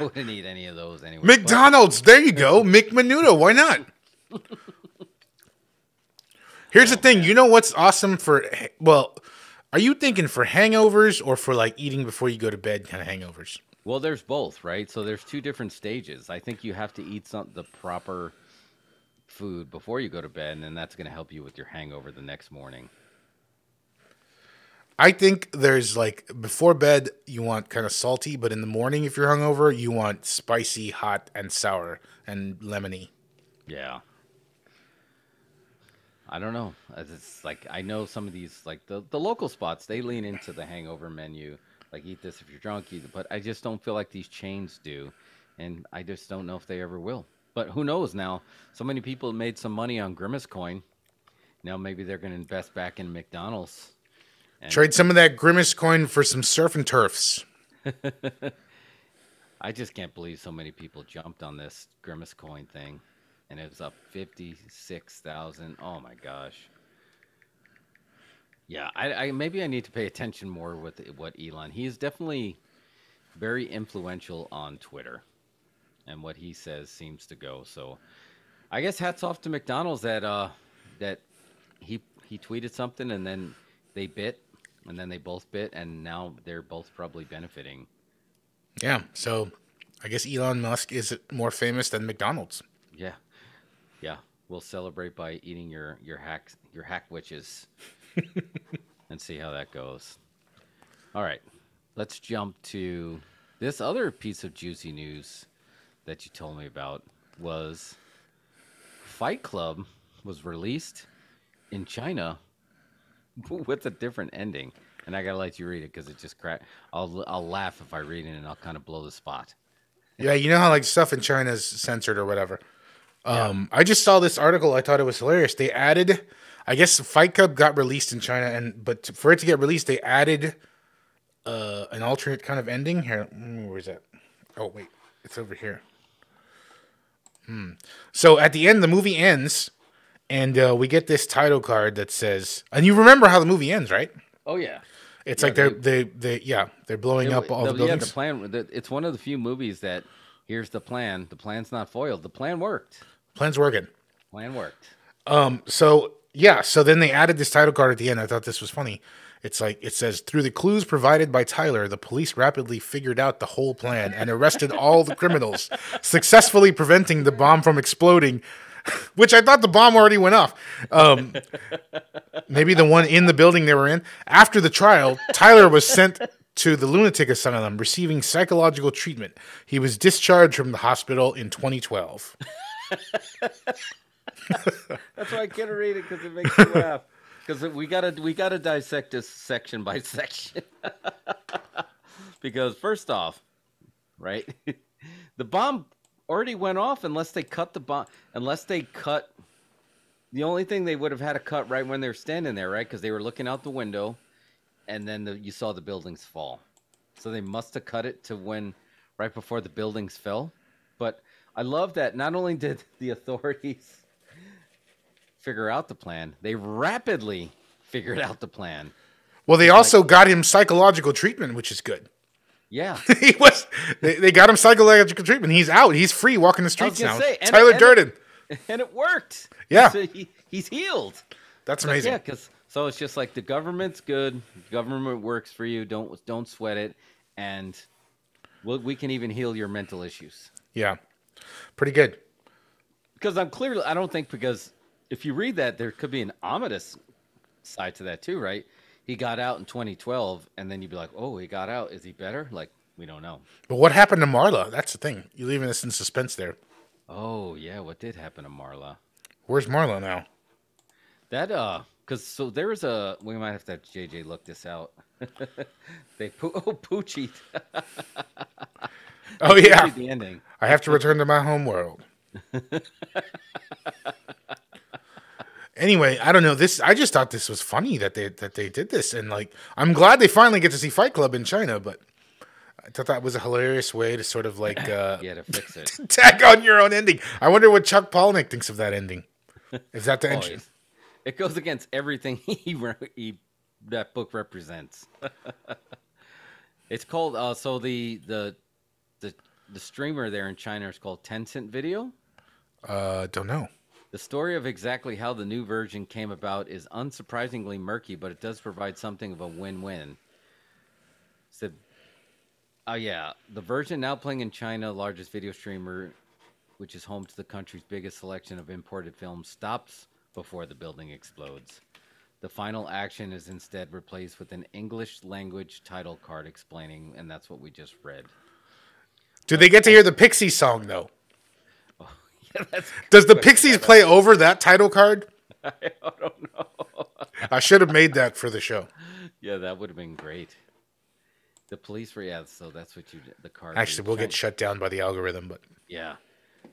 I wouldn't eat any of those anyway. McDonald's. There you go. McMenudo. Why not? Here's the thing. You know what's awesome for well, are you thinking for hangovers or for like eating before you go to bed kind of hangovers? Well, there's both, right? So there's two different stages. I think you have to eat the proper food before you go to bed, and then that's going to help you with your hangover the next morning. I think there's like before bed you want kind of salty, but in the morning if you're hungover you want spicy, hot, and sour and lemony. Yeah. I don't know. It's like I know some of these like the local spots they lean into the hangover menu, like eat this if you're drunk, but I just don't feel like these chains do, and I just don't know if they ever will. But who knows now? So many people made some money on Grimace Coin. Now maybe they're going to invest back in McDonald's. And Trade some of that Grimace coin for some surf and turfs. I just can't believe so many people jumped on this Grimace Coin thing, and it was up 56,000. Oh my gosh. Yeah, I maybe I need to pay attention more with what Elon. He is definitely very influential on Twitter, and what he says seems to go. So, I guess hats off to McDonald's that he tweeted something and then they bit, and then they both bit, and now they're both probably benefiting. Yeah, so I guess Elon Musk is more famous than McDonald's. Yeah, yeah. We'll celebrate by eating your hack witches, and see how that goes. All right, let's jump to this other piece of juicy news that you told me about. Was Fight Club was released in China with a different ending, and I gotta let you read it because it just I'll laugh if I read it, and I'll kind of blow the spot. Yeah, you know how like stuff in China is censored or whatever. Yeah. I just saw this article. I thought it was hilarious. They added, I guess, Fight Club got released in China, but for it to get released, they added an alternate kind of ending here. Where is that? Oh wait, it's over here. So at the end, the movie ends, and we get this title card that says, and you remember how the movie ends, right? Oh yeah, It's yeah. like they're blowing up all the buildings. The plan. It's one of the few movies that here's the plan. The plan's not foiled. The plan worked. Plan's working. Plan worked. So yeah, so then they added this title card at the end. I thought this was funny. It's like it says, through the clues provided by Tyler, the police rapidly figured out the whole plan and arrested all the criminals, successfully preventing the bomb from exploding. Which I thought the bomb already went off. Maybe the one in the building they were in. After the trial, Tyler was sent to the lunatic asylum, receiving psychological treatment. He was discharged from the hospital in 2012. That's why I can't read it because it makes me laugh. Because we gotta dissect this section by section. Because first off, right, the bomb already went off unless they cut the bomb. Unless they cut, the only thing they would have had to cut right when they were standing there, right? Because they were looking out the window, and then you saw the buildings fall. So they must have cut it to when right before the buildings fell. But I love that not only did the authorities figure out the plan, they rapidly figured out the plan. Well, they also got him psychological treatment, which is good. Yeah. They got him psychological treatment. He's out. He's free walking the streets now. Tyler Durden. And it worked. Yeah. He's healed. That's amazing. Yeah, so it's just like the government's good. Government works for you. Don't sweat it. And we can even heal your mental issues. Yeah. Pretty good. Because I don't think, because if you read that, there could be an ominous side to that too, right? He got out in 2012, and then you'd be like, oh, he got out. Is he better? Like, we don't know. But what happened to Marla? That's the thing. You're leaving us in suspense there. Oh, yeah. What did happen to Marla? Where's Marla now? Because there's we might have to have JJ look this out. Poochie. Oh, yeah. The ending. I have to return to my home world. Anyway, I don't know. I just thought this was funny that they did this, and like, I'm glad they finally get to see Fight Club in China. But I thought that was a hilarious way to sort of like to fix it. tag on your own ending. I wonder what Chuck Palahniuk thinks of that ending. Is that the ending? It goes against everything that book represents. It's called so the streamer there in China is called Tencent Video. Don't know. The story of exactly how the new version came about is unsurprisingly murky, but it does provide something of a win-win. So, the version now playing in China, largest video streamer, which is home to the country's biggest selection of imported films, stops before the building explodes. The final action is instead replaced with an English language title card explaining, and that's what we just read. Do they get to hear the Pixies song, though? Yeah, does the Pixies play over that title card? I don't know. I should have made that for the show. Yeah, that would have been great. The police were, so that's what you did. The card. Actually, we'll get shut down by the algorithm, but. Yeah.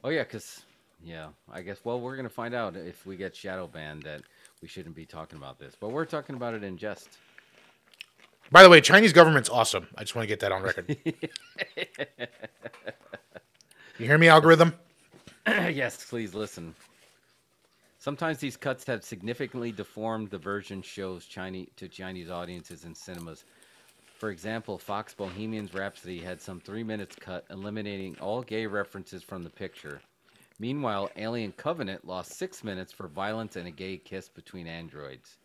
Oh, yeah, because, I guess, well, we're going to find out if we get shadow banned that we shouldn't be talking about this. But we're talking about it in jest. By the way, Chinese government's awesome. I just want to get that on record. You hear me, algorithm? Yes, please listen. Sometimes these cuts have significantly deformed the version shows to Chinese audiences in cinemas. For example, Fox Bohemian Rhapsody had some 3 minutes cut, eliminating all gay references from the picture. Meanwhile, Alien Covenant lost 6 minutes for violence and a gay kiss between androids.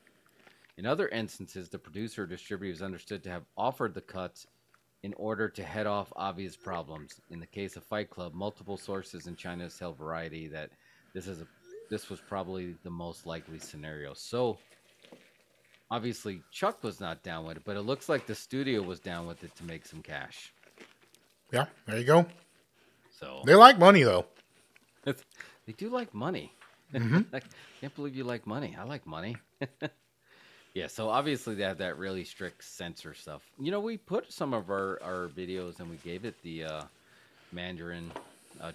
In other instances, the producer or distributor is understood to have offered the cuts in order to head off obvious problems. In the case of Fight Club, multiple sources in China tell Variety that this was probably the most likely scenario. So, obviously, Chuck was not down with it, but it looks like the studio was down with it to make some cash. Yeah, there you go. So they like money, though. They do like money. Mm-hmm. I can't believe you like money. I like money. Yeah, so obviously they have that really strict censor stuff. We put some of our videos and we gave it the Mandarin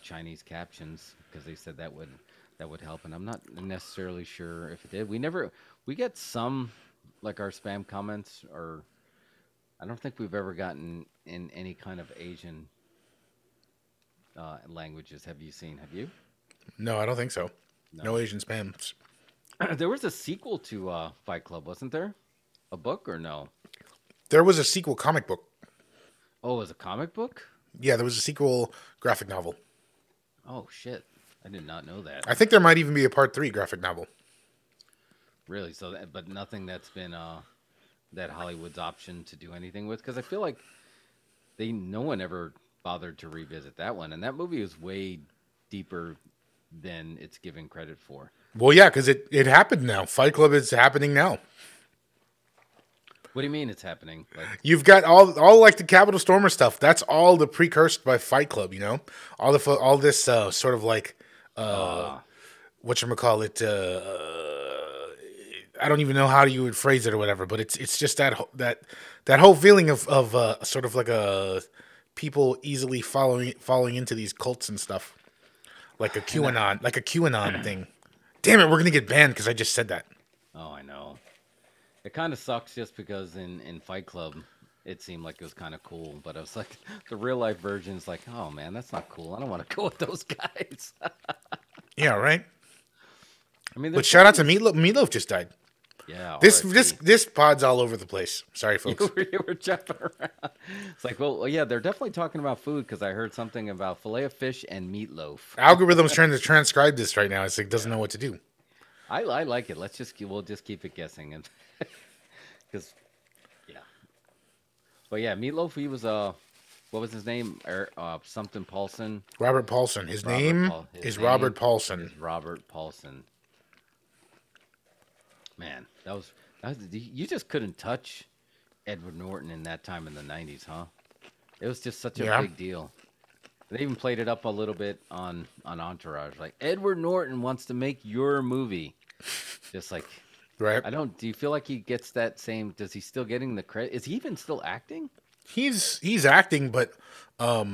Chinese captions because they said that would help, and I'm not necessarily sure if it did. We get some, like our spam comments, or I don't think we've ever gotten in any kind of Asian languages. Have you seen? Have you? No, I don't think so. No No. Asian spams. There was a sequel to Fight Club, wasn't there? A book or no? There was a sequel comic book. Oh, it was a comic book? Yeah, there was a sequel graphic novel. Oh shit! I did not know that. I think there might even be a part 3 graphic novel. Really? So, but nothing that's been that Hollywood's option to do anything with, because I feel like no one ever bothered to revisit that one, and that movie is way deeper than it's given credit for. Well, yeah, because it happened now. Fight Club is happening now. What do you mean it's happening? Like, You've got all like the Capitol Stormer stuff. That's all the precursed by Fight Club. You know, all this sort of like whatchamacallit, I don't even know how you would phrase it or whatever, but it's just that whole feeling of sort of like a people easily falling into these cults and stuff, like a QAnon thing. Damn it, we're gonna get banned because I just said that. oh, I know. It kind of sucks just because in Fight Club, it seemed like it was kind of cool, but I was like, the real life version's like, oh man, that's not cool. I don't want to go with those guys. Yeah, right. I mean, But shout out to Meatloaf. Meatloaf just died. yeah. This pod's all over the place. Sorry, folks. You were jumping around. It's like, well, yeah, they're definitely talking about food because I heard something about fillet of fish and meatloaf. Algorithm's trying to transcribe this right now. It's like doesn't know what to do. I like it. We'll just keep it guessing, and because yeah, but yeah, meatloaf. He was what was his name? Something Paulson. Robert Paulson. His name is Robert Paulson. Robert Paulson. Man, that was you just couldn't touch Edward Norton in that time in the '90s, huh? It was just such a big deal. They even played it up a little bit on Entourage. Like, Edward Norton wants to make your movie. Just like, Right. do you feel like he gets that same, does he still getting the credit? Is he even still acting? He's acting, but I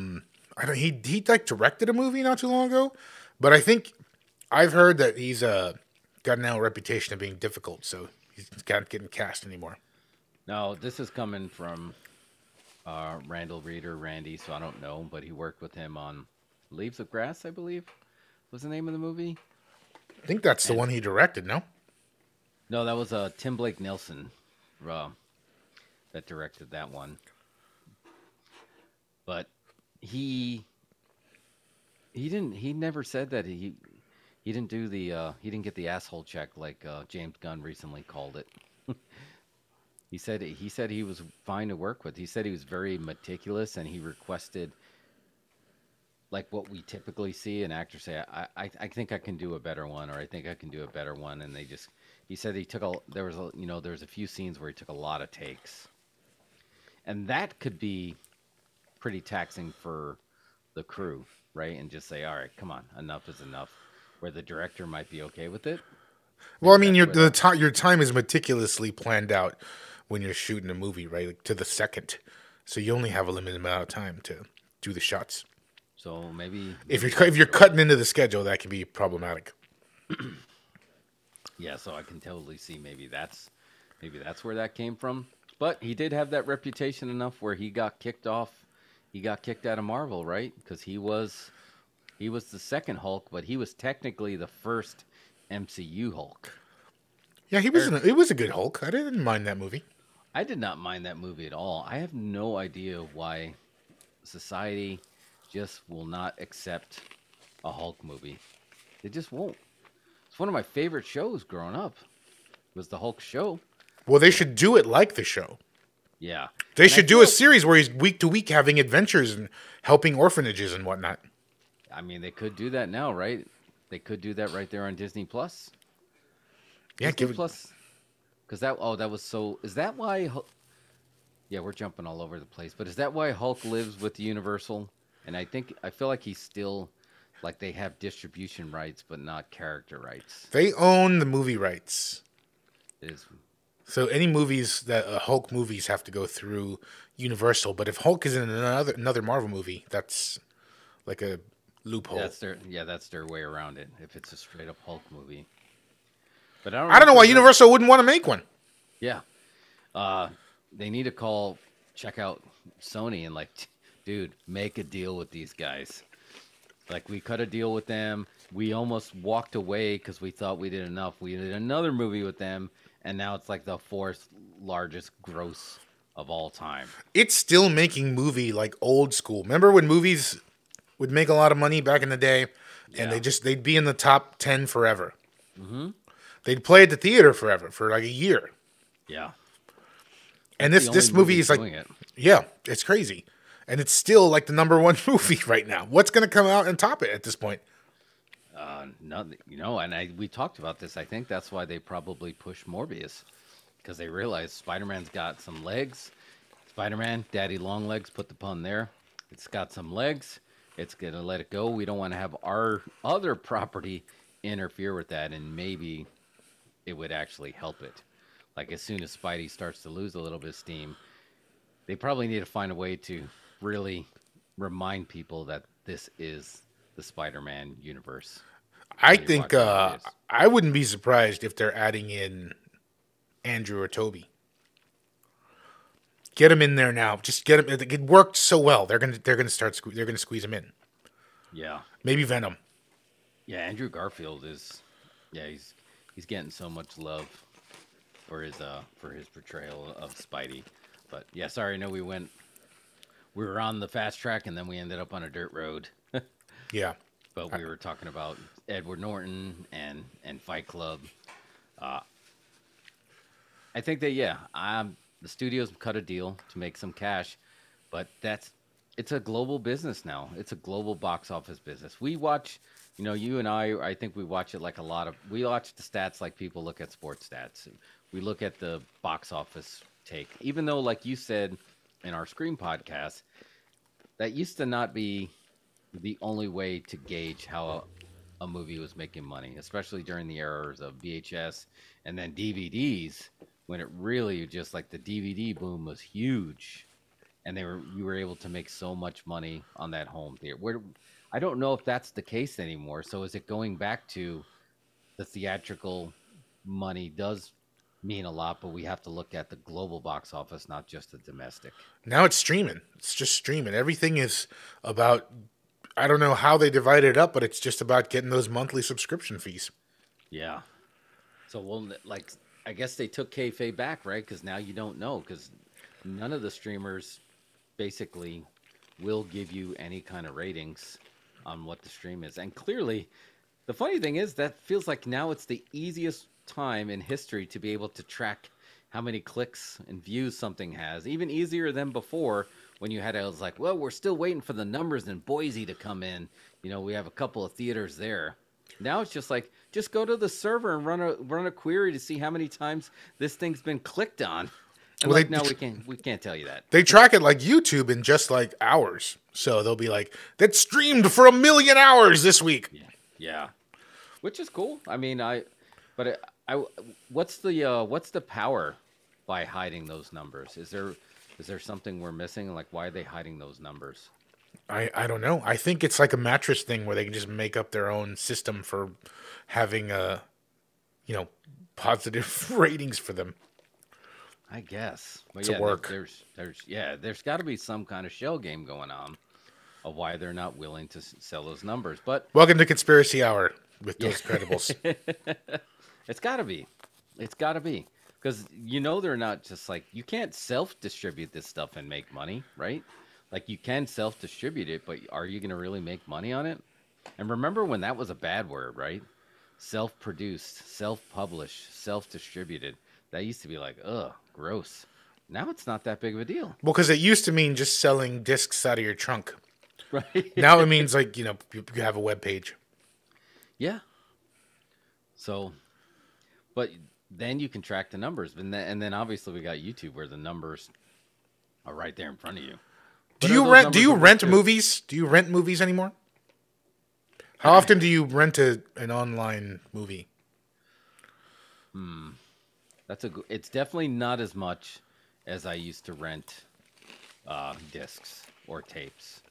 don't. He like directed a movie not too long ago, but I think I've heard that he's got now a reputation of being difficult, so he's not getting cast anymore. No, this is coming from Randall Reeder, Randy, so I don't know, but he worked with him on Leaves of Grass, I believe, was the name of the movie. I think that's the one he directed. No. No, that was Tim Blake Nelson that directed that one. But he never said that he didn't do he didn't get the asshole check like James Gunn recently called it. He said he was fine to work with. He said he was very meticulous, and he requested like what we typically see an actor say. I think I can do a better one, or I think I can do a better one, and he said there was a few scenes where he took a lot of takes, and that could be pretty taxing for the crew, right? And just say, all right, come on, enough is enough. Where the director might be okay with it. Well, I mean, your time is meticulously planned out when you're shooting a movie, right? Like, to the second, so you only have a limited amount of time to do the shots. So maybe if you're cutting into the schedule, that can be problematic. Yeah, so I can totally see maybe that's where that came from. But he did have that reputation enough where he got kicked off. He got kicked out of Marvel, right? Because he was the second Hulk, but he was technically the first MCU Hulk. Yeah, it was a good Hulk. I didn't mind that movie. I did not mind that movie at all. I have no idea why society just will not accept a Hulk movie. They just won't. It's one of my favorite shows growing up. Was the Hulk show. Well, they should do it like the show. Yeah. They should do a series where he's week to week having adventures and helping orphanages and whatnot. I mean, they could do that now, right? They could do that right there on Disney Plus. Yeah, Disney Plus. Because that was so. Is that why? Yeah, we're jumping all over the place. But is that why Hulk lives with Universal? And I feel like he's still, like, they have distribution rights, but not character rights. They own the movie rights. It is. So any movies that Hulk movies have to go through Universal. But if Hulk is in another Marvel movie, that's like a loophole. That's their way around it. If it's a straight up Hulk movie. But I don't know why Universal wouldn't want to make one. Yeah. They need to call check out Sony and like, dude, make a deal with these guys. Like we cut a deal with them. We almost walked away because we thought we did enough. We did another movie with them, and now it's like the fourth largest gross of all time. It's still making movie like old school. Remember when movies would make a lot of money back in the day, and they'd be in the top 10 forever. Mm-hmm. They'd play at the theater forever for like a year. Yeah. And this movie is like, yeah, it's crazy. And it's still like the number one movie right now. What's going to come out and top it at this point? Nothing, and we talked about this. I think that's why they probably pushed Morbius, because they realized Spider-Man's got some legs. Spider-Man, Daddy Long Legs, put the pun there. It's got some legs. It's going to let it go. We don't want to have our other property interfere with that, and maybe it would actually help it. Like as soon as Spidey starts to lose a little bit of steam, they probably need to find a way to really remind people that this is the Spider-Man universe. I think I wouldn't be surprised if they're adding in Andrew or Toby. Get him in there now. Just get him. It worked so well. They're gonna squeeze him in. Yeah. Maybe Venom. Yeah, Andrew Garfield is. Yeah, he's getting so much love for his portrayal of Spidey. But yeah, sorry, I know we were on the fast track and then we ended up on a dirt road. Yeah. But we were talking about Edward Norton and Fight Club. I think that the studios cut a deal to make some cash, but it's a global business now. It's a global box office business. We watch, you and I think we watch it like we watch the stats like people look at sports stats. We look at the box office take, even though, like you said in our Scream podcast, that used to not be the only way to gauge how a movie was making money, especially during the eras of VHS and then DVDs, when it really just like the DVD boom was huge, and you were able to make so much money on that home theater. I don't know if that's the case anymore. So is it going back to the theatrical money does mean a lot, but we have to look at the global box office, not just the domestic. Now it's streaming. It's just streaming. Everything is about, I don't know how they divide it up, but it's just about getting those monthly subscription fees. Yeah. So, I guess they took kayfabe back, right? Because now you don't know, because none of the streamers basically will give you any kind of ratings on what the stream is. And clearly, the funny thing is that feels like now it's the easiest time in history to be able to track how many clicks and views something has, even easier than before when you had, I was like, well, we're still waiting for the numbers in Boise to come in. We have a couple of theaters there. Now it's just like, just go to the server and run a query to see how many times this thing's been clicked on. And well, no, we can't tell you that. They track it like YouTube in just like hours. So they'll be like, that streamed for 1 million hours this week. Yeah. Which is cool. I mean, what's the power by hiding those numbers? Is there something we're missing? Like, why are they hiding those numbers? I don't know. I think it's like a mattress thing where they can just make up their own system for having positive ratings for them. I guess. But to work. There's got to be some kind of shell game going on of why they're not willing to sell those numbers. But welcome to Conspiracy Hour with those credibles. It's got to be. It's got to be. Because they're not just like, you can't self-distribute this stuff and make money, right? Like, you can self-distribute it, but are you going to really make money on it? And remember when that was a bad word, right? Self-produced, self-published, self-distributed. That used to be like, ugh, gross. Now it's not that big of a deal. Well, because it used to mean just selling discs out of your trunk. Right. Now it means like, you have a web page. Yeah. So, but then you can track the numbers. And then obviously we got YouTube where the numbers are right there in front of you. Do you rent movies? Do you rent movies anymore? How often do you rent an online movie? It's definitely not as much as I used to rent discs or tapes.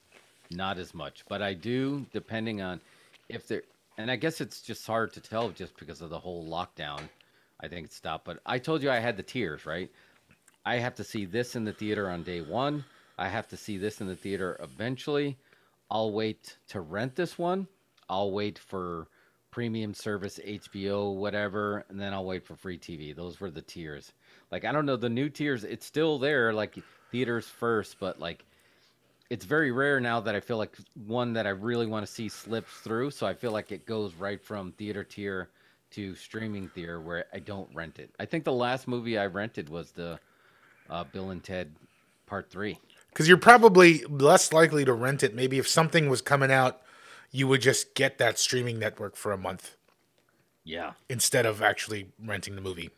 Not as much, but I do, depending on if they're, and I guess it's just hard to tell just because of the whole lockdown. I think it stopped, but I told you I had the tiers, right? I have to see this in the theater on day one. I have to see this in the theater eventually. I'll wait to rent this one. I'll wait for premium service, HBO, whatever, and then I'll wait for free TV. Those were the tiers. Like, I don't know, the new tiers, it's still there, like theaters first, but like it's very rare now that I feel like one that I really want to see slips through. So I feel like it goes right from theater tier to streaming tier where I don't rent it. I think the last movie I rented was the Bill and Ted Part 3. Because you're probably less likely to rent it. Maybe if something was coming out, you would just get that streaming network for a month Yeah. instead of actually renting the movie.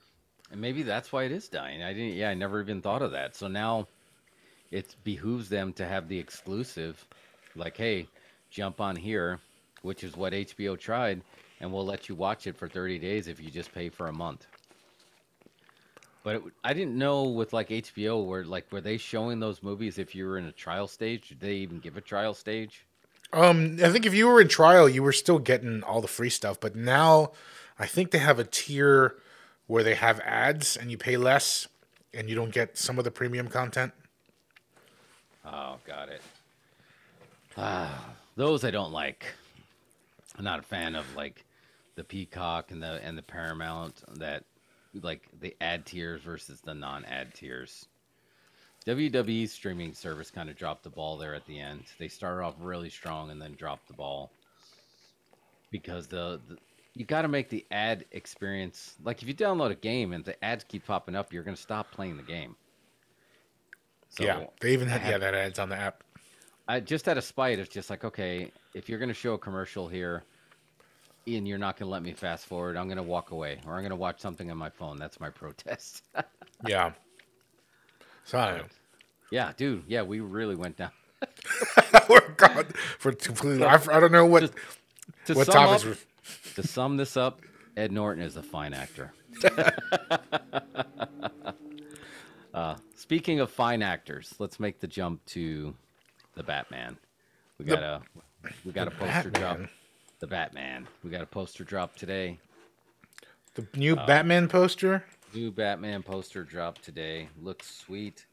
And maybe that's why it is dying. I never even thought of that. So now it behooves them to have the exclusive, like, hey, jump on here, which is what HBO tried, and we'll let you watch it for 30 days if you just pay for a month. But I didn't know with like HBO were they showing those movies if you were in a trial stage? Did they even give a trial stage? I think if you were in trial, you were still getting all the free stuff. But now, I think they have a tier where they have ads and you pay less, and you don't get some of the premium content. Oh, got it. Those I don't like. I'm not a fan of like the Peacock and the Paramount, that like the ad tiers versus the non-ad tiers. WWE's streaming service kind of dropped the ball there at the end. They started off really strong and then dropped the ball because you got to make the ad experience, like if you download a game and the ads keep popping up, you're going to stop playing the game. So Yeah, they even had that ads on the app. I just out of spite, it's just like, okay, if you're going to show a commercial here and you're not going to let me fast forward, I'm going to walk away or I'm going to watch something on my phone. That's my protest. Yeah. So I don't know. Yeah, dude. Yeah, we really went down. Oh, God, for completely, I don't know what To topics were. To sum this up, Ed Norton is a fine actor. Speaking of fine actors, let's make the jump to the Batman. We got a poster drop. The Batman. We got a poster drop today. The new Batman poster. New Batman poster drop today. Looks sweet.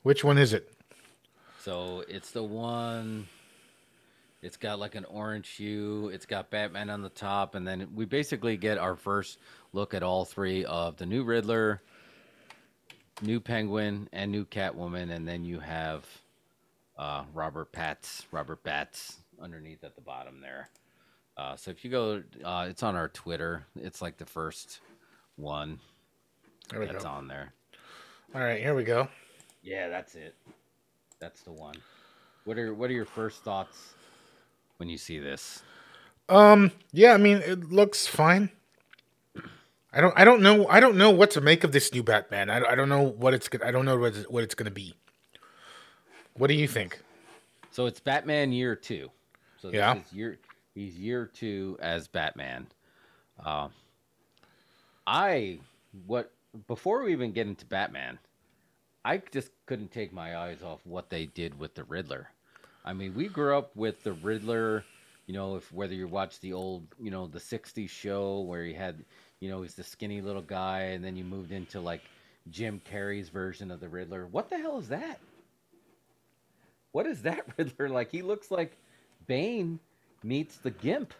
Which one is it? So it's the one. It's got like an orange hue. It's got Batman on the top, and then we basically get our first look at all three of the new Riddler, new Penguin, and new Catwoman, and then you have Robert Bats underneath at the bottom there. So if you go, it's on our Twitter. It's like the first one that's on there. All right, here we go. Yeah, that's it. That's the one. What are your first thoughts when you see this? Yeah, I mean, it looks fine. I don't know what to make of this new Batman. I don't know what it's I don't know what it's going to be. What do you think? So it's Batman year 2. So this Yeah. is he's year 2 as Batman. Before we even get into Batman, I just couldn't take my eyes off what they did with the Riddler. I mean, we grew up with the Riddler, whether you watch the old, the 60s show where he had, he's the skinny little guy, and then you moved into like Jim Carrey's version of the Riddler. What the hell is that? What is that Riddler like? He looks like Bane meets the Gimp.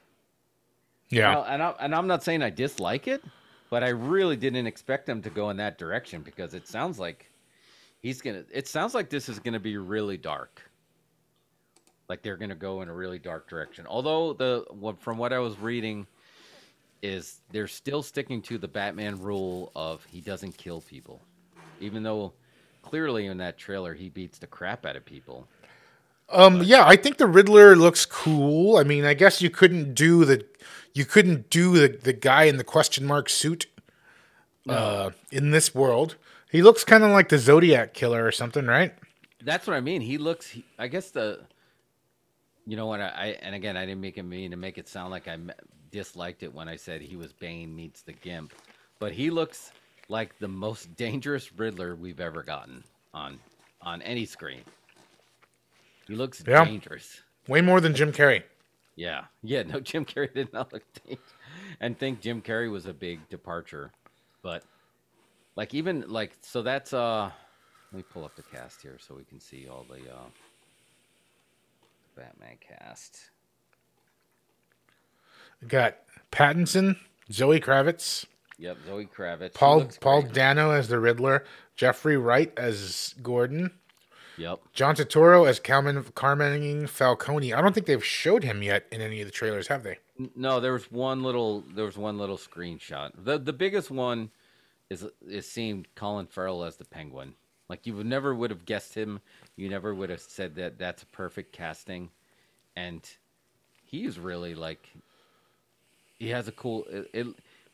Yeah. And I'm not saying I dislike it, but I really didn't expect him to go in that direction because it sounds like this is gonna be really dark. Like they're gonna go in a really dark direction. Although from what I was reading, is they're still sticking to the Batman rule of he doesn't kill people, even though clearly in that trailer he beats the crap out of people. Yeah, I think the Riddler looks cool. I mean, I guess you couldn't do the guy in the question mark suit in this world. He looks kind of like the Zodiac killer or something, right? That's what I mean. I guess you know what? And again, I didn't mean to make it sound like I disliked it when I said he was Bane meets the Gimp, but he looks like the most dangerous Riddler we've ever gotten on any screen. He looks dangerous. Way more than Jim Carrey. Yeah. No, Jim Carrey did not look dangerous. And think Jim Carrey was a big departure, but Like even like so that's let me pull up the cast here so we can see all the Batman cast. Got Pattinson, Zoe Kravitz, Yep, Zoe Kravitz. She Paul looks Paul great. Dano as the Riddler, Jeffrey Wright as Gordon, Yep. John Turturro as Carmine Falcone. I don't think they've showed him yet in any of the trailers, have they? No, there was one little screenshot. The biggest one is seeing Colin Farrell as the Penguin. Like you would have guessed him. You never would have said that that's a perfect casting, and he's really like he has a cool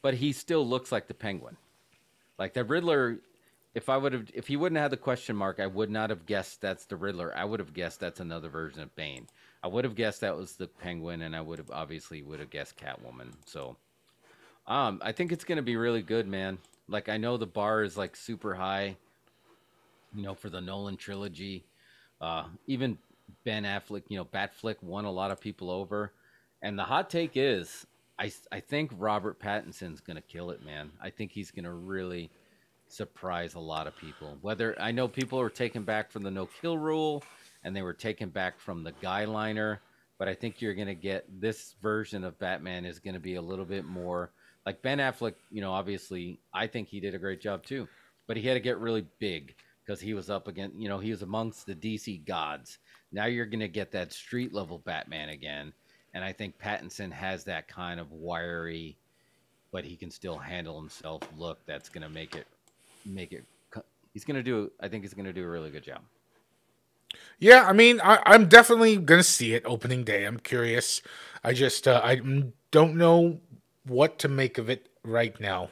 but he still looks like the Penguin. Like the Riddler, if he wouldn't have had the question mark, I would not have guessed that's the Riddler. I would have guessed that's another version of Bane. I would have guessed that was the Penguin, and I would have guessed Catwoman. So, I think it's gonna be really good, man. Like I know the bar is like super high, for the Nolan trilogy. Even Ben Affleck, Batflick won a lot of people over. And the hot take is, I think Robert Pattinson's gonna kill it, man. I think he's gonna really surprise a lot of people. Whether I know people are taken back from the no kill rule, and they were taken back from the guy liner, but I think you're gonna get this version of Batman is gonna be a little bit more like Ben Affleck. Obviously, I think he did a great job too, but he had to get really big because he was up against, he was amongst the DC gods. Now you're gonna get that street level Batman again, and I think Pattinson has that kind of wiry, but he can still handle himself look. That's gonna make it. He's gonna do. I think he's gonna do a really good job. Yeah, I mean, I'm definitely gonna see it opening day. I'm curious. I don't know what to make of it right now.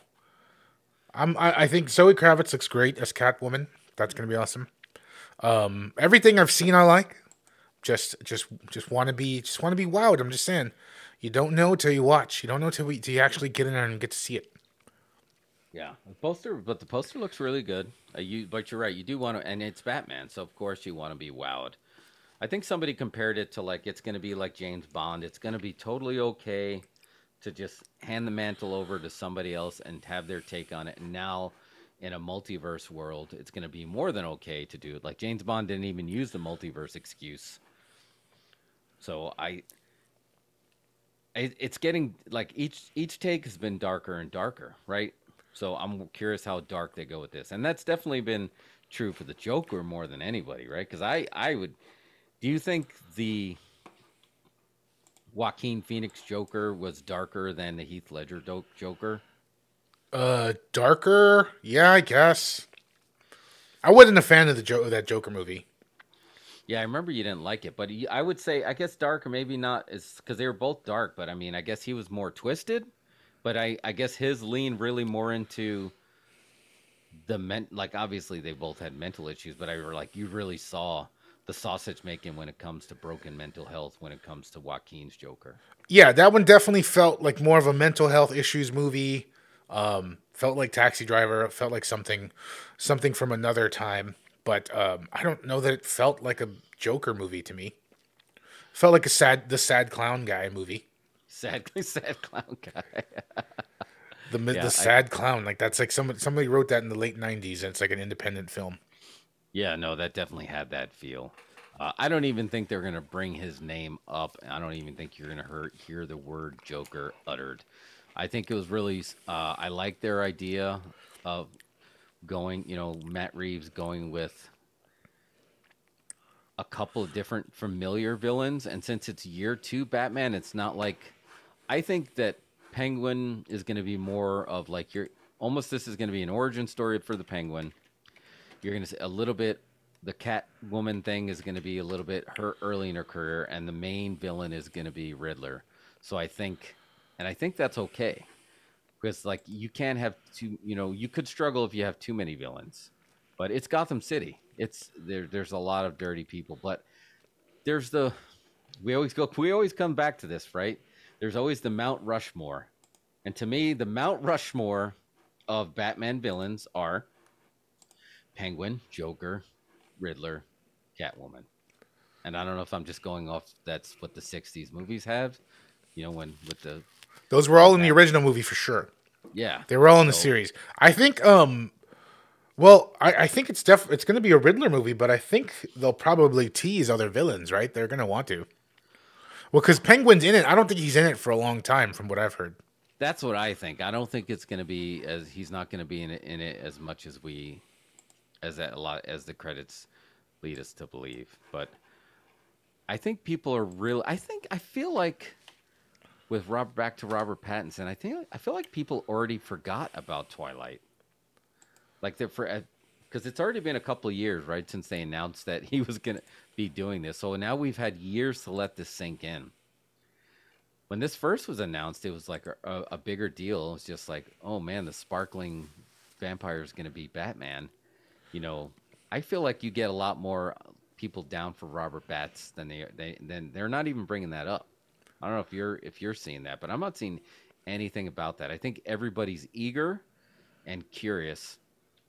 I think Zoe Kravitz looks great as Catwoman. That's gonna be awesome. Everything I've seen, I like. Just want to be wowed. I'm just saying, you don't know till you watch. You don't know till you actually get in there and get to see it. Yeah, the poster looks really good. But you're right. You do want to, and it's Batman, so of course you want to be wowed. I think somebody compared it to like it's going to be like James Bond. It's going to be totally okay to just hand the mantle over to somebody else and have their take on it. And now, in a multiverse world, it's going to be more than okay to do it. Like James Bond didn't even use the multiverse excuse. So it's getting like each take has been darker and darker, right? So I'm curious how dark they go with this, and that's definitely been true for the Joker more than anybody, right? Because I would. Do you think the Joaquin Phoenix Joker was darker than the Heath Ledger Joker? Darker. Yeah, I guess. I wasn't a fan of that Joker movie. Yeah, I remember you didn't like it, but I would say I guess darker, maybe not, is because they were both dark. But I mean, I guess he was more twisted. But I guess his lean really more into like obviously they both had mental issues, but I were like you really saw the sausage making when it comes to broken mental health when it comes to Joaquin's Joker. Yeah, that one definitely felt like more of a mental health issues movie. Felt like Taxi Driver. Felt like something from another time. But I don't know that it felt like a Joker movie to me. Felt like the sad clown guy movie. Sad clown guy. The sad clown, like that's like somebody wrote that in the late '90s, and it's like an independent film. Yeah, no, that definitely had that feel. I don't even think they're gonna bring his name up. I don't even think you're gonna hear the word Joker uttered. I think it was really. I like their idea of going. Matt Reeves going with a couple of different familiar villains, and since it's year 2 Batman, it's not like. I think that Penguin is going to be more of like this is going to be an origin story for the Penguin. You're going to see a little bit, the Catwoman thing is going to be a little bit her early in her career, and the main villain is going to be Riddler. So I think that's okay. Because like you can't have you could struggle if you have too many villains. But it's Gotham City. There's a lot of dirty people, but we always come back to this, right? There's always the Mount Rushmore. And to me, the Mount Rushmore of Batman villains are Penguin, Joker, Riddler, Catwoman. And I don't know if I'm just going off that's what the 60s movies have, Those were all in the original movie for sure. Yeah. They were all in the series. I think Well, I think it's going to be a Riddler movie, but I think they'll probably tease other villains, right? They're going to want to. Well, because Penguin's in it. I don't think he's in it for a long time, from what I've heard. That's what I think. I don't think it's going to be as he's not going to be in it as much as we as that a lot as the credits lead us to believe. But I think people are real. I feel like with back to Robert Pattinson. I feel like people already forgot about Twilight. Like they're for because it's already been a couple of years, right, since they announced that he was going to be doing this. So now we've had years to let this sink in. When this first was announced, it was like a bigger deal. It was just like, oh man, the sparkling vampire is going to be Batman. You know, I feel like you get a lot more people down for Robert Bats than they're not even bringing that up. I don't know if you're seeing that, but I'm not seeing anything about that. I think everybody's eager and curious.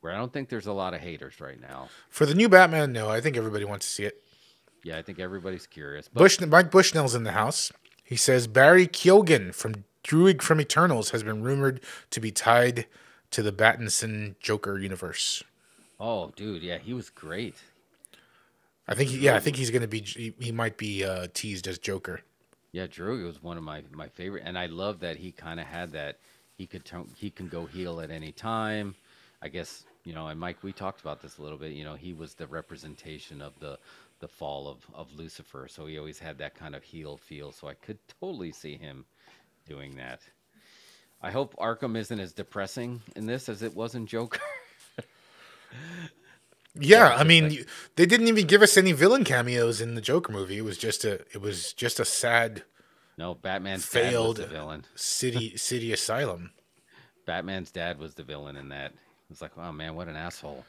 Where I don't think there's a lot of haters right now. For the new Batman, no, I think everybody wants to see it. Yeah, I think everybody's curious. But Mike Bushnell's in the house. He says Barry Keoghan from Druid from Eternals has been rumored to be tied to the Pattinson Joker universe. oh, dude, yeah, he was great. I think I think he's gonna be. He might be teased as Joker. Yeah, Drew was one of my favorite, and I love that he kind of had that. He can go heel at any time. I guess and Mike, we talked about this a little bit. He was the representation of the fall of Lucifer, so he always had that kind of heel feel. So I could totally see him doing that. I hope Arkham isn't as depressing in this as it was in Joker. Yeah, I mean, they didn't even give us any villain cameos in the Joker movie. It was just a sad, No, Batman's dad was failed the villain. city asylum. Batman's dad was the villain in that. It's like, oh man, what an asshole.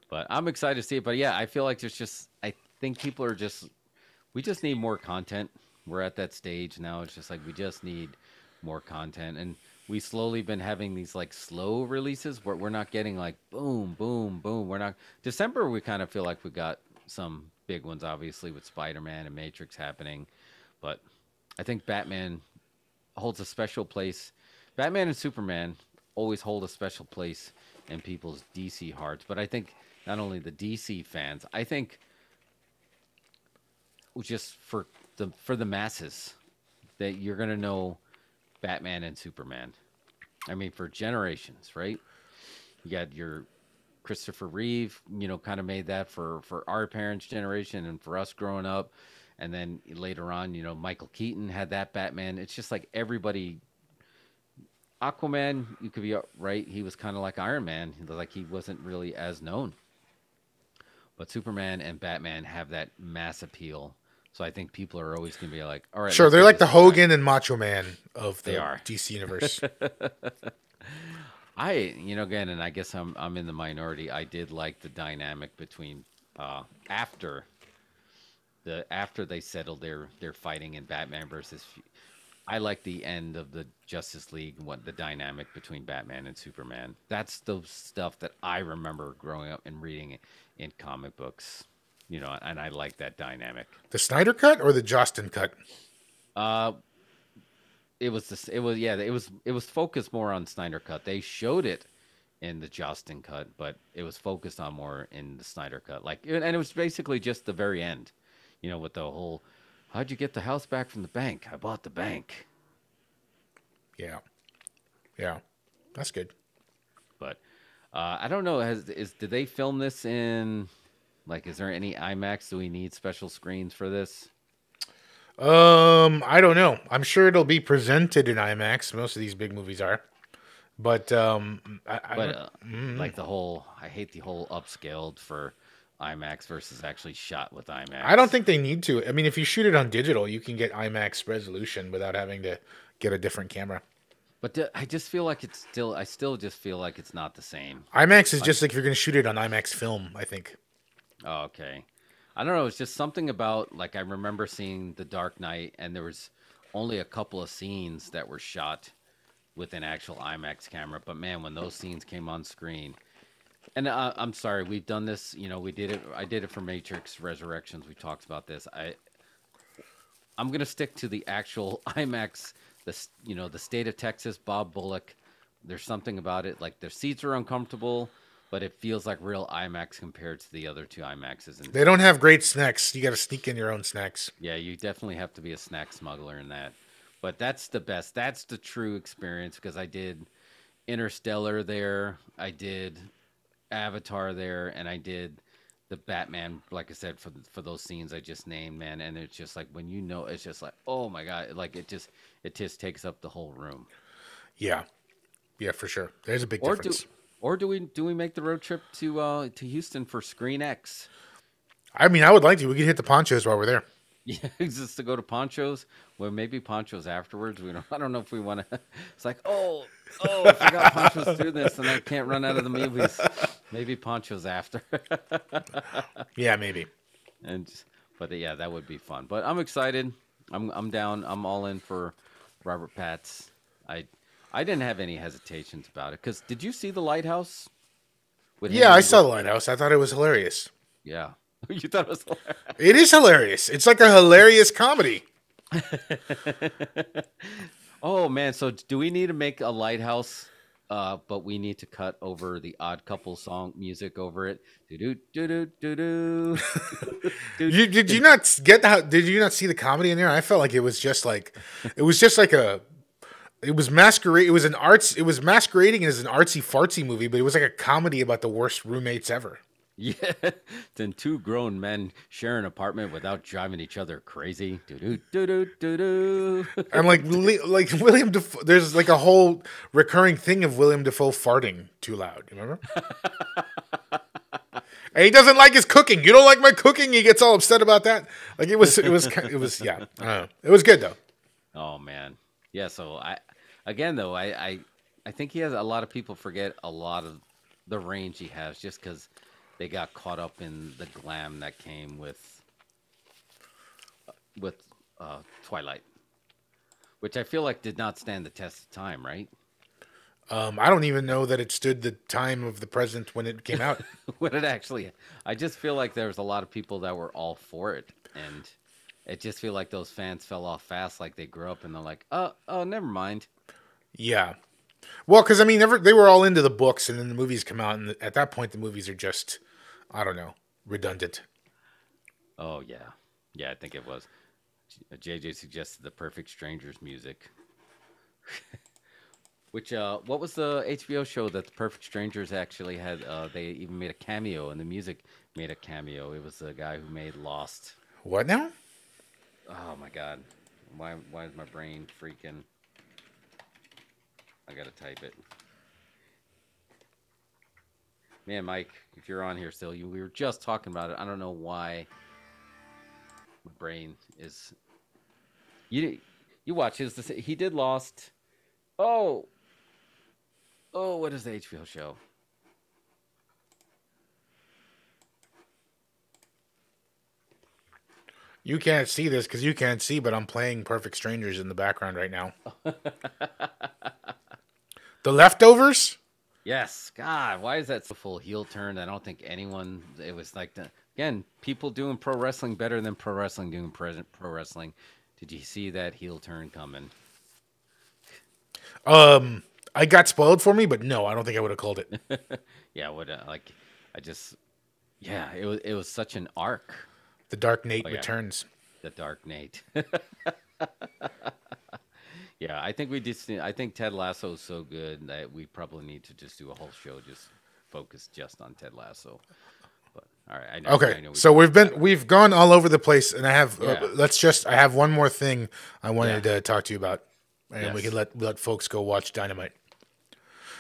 But I'm excited to see it. But yeah, I feel like I think people are we just need more content. We're at that stage now. It's just like we just need more content. And we slowly been having these like slow releases where we're not getting like boom, boom, boom. December, we kind of feel like we got some big ones, obviously, with Spider-Man and Matrix happening. But I think Batman holds a special place. Batman and Superman always hold a special place in people's DC hearts. But I think not only the DC fans, I think just for the masses that you're going to know Batman and Superman. I mean, for generations, right? You got your Christopher Reeve, kind of made that for our parents' generation and for us growing up. And then later on, Michael Keaton had that Batman. It's just like everybody. Aquaman, you could be right. He was kind of like Iron Man. Like he wasn't really as known. But Superman and Batman have that mass appeal. So I think people are always going to be like, all right. Sure, they're like the Hogan and Macho Man of the DC universe. Again, and I guess I'm in the minority. I did like the dynamic between after they settled their fighting in Batman versus. I like the end of the Justice League and what the dynamic between Batman and Superman. That's the stuff that I remember growing up and reading in comic books. And I like that dynamic. The Snyder cut or the Justin cut? It was focused more on Snyder cut. They showed it in the Justin cut, but it was focused on more in the Snyder cut. And it was basically just the very end, with the whole, how'd you get the house back from the bank? I bought the bank. Yeah, that's good. But I don't know. Did they film this in? Like, is there any IMAX? Do we need special screens for this? I don't know. I'm sure it'll be presented in IMAX. Most of these big movies are, but like I hate the whole upscaled for IMAX versus actually shot with IMAX. I don't think they need to. I mean, if you shoot it on digital, you can get IMAX resolution without having to get a different camera. But I just feel like I still just feel like it's not the same. IMAX is just like if you're going to shoot it on IMAX film, I think. Oh, okay. I don't know. It's just something about, like, I remember seeing The Dark Knight, and there was only a couple of scenes that were shot with an actual IMAX camera. But, man, when those scenes came on screen, and I'm sorry, we've done this. We did it. I did it for Matrix Resurrections. We talked about this. I'm going to stick to the actual IMAX, the state of Texas, Bob Bullock, There's something about it. Like their seats are uncomfortable, but it feels like real IMAX compared to the other two IMAXs. And They don't have great snacks. You got to sneak in your own snacks. yeah, you definitely have to be a snack smuggler in that. But that's the best. That's the true experience because I did Interstellar there. I did Avatar there, and I did the Batman. Like I said, for those scenes I just named, man. And it's just like when you know, it's just like, oh my god, like it just takes up the whole room. Yeah. Yeah, for sure. There's a big Or difference. do we make the road trip to Houston for Screen X? I mean, I would like to. We could hit the ponchos while we're there. Yeah, just to go to Ponchos. Well, maybe Ponchos afterwards. We don't. I don't know if we want to. It's like, I forgot Ponchos do this, and I can't run out of the movies. Maybe Ponchos after. Yeah, maybe. But yeah, that would be fun. But I'm excited. I'm down. I'm all in for Robert Patz. I didn't have any hesitations about it. Because did you see The Lighthouse? Yeah, I saw The Lighthouse. I thought it was hilarious. Yeah. You thought it was hilarious? It is hilarious. It's like a hilarious comedy. Oh, man. So do we need to make a Lighthouse, but we need to cut over the Odd Couple song music over it? Do-do-do-do-do-do. Did you not get that? Did you not see the comedy in there? I felt like it was just like it was masquerade. It was masquerading as an artsy fartsy movie, but it was like a comedy about the worst roommates ever. Yeah, then two grown men share an apartment without driving each other crazy. Do-do-do-do-do-do. And like William Dafoe, there's like a whole recurring thing of William Dafoe farting too loud. You remember? And he doesn't like his cooking. You don't like my cooking. He gets all upset about that. Like it was yeah. I don't know. It was good though. Oh man, yeah. So I think he has a lot of people forget a lot of the range he has just because they got caught up in the glam that came with Twilight, which I feel like did not stand the test of time, right? I don't even know that it stood the time of the present when it came out. When it actually, I just feel like there was a lot of people that were all for it, and it just feel like those fans fell off fast, like they grew up and they're like, oh, never mind. Yeah. Well, because I mean, they were all into the books, and then the movies come out, and at that point, the movies are just, I don't know, redundant. Oh yeah, I think it was. JJ suggested the Perfect Strangers music. Which what was the HBO show that the Perfect Strangers actually had? They even made a cameo, and the music made a cameo. It was the guy who made Lost. What now? Oh my God, why is my brain freaking? I gotta type it. Man, Mike, if you're on here still, we were just talking about it. I don't know why my brain is. You watch his. He did Lost. Oh, what is the HBO show? You can't see this because you can't see, but I'm playing Perfect Strangers in the background right now. The Leftovers? Yes. God, why is that so full heel turn? I don't think anyone. It was like again, people doing pro wrestling better than pro wrestling doing pro wrestling. Did you see that heel turn coming? I got spoiled for me, but no, I don't think I would have called it. Yeah, it was such an arc. The Dark Knight returns. The Dark Knight. Yeah, I think Ted Lasso is so good that we probably need to just do a whole show just focus just on Ted Lasso. But all right, I know so we've gone all over the place, and I have I have one more thing I wanted to talk to you about, and we can let folks go watch Dynamite.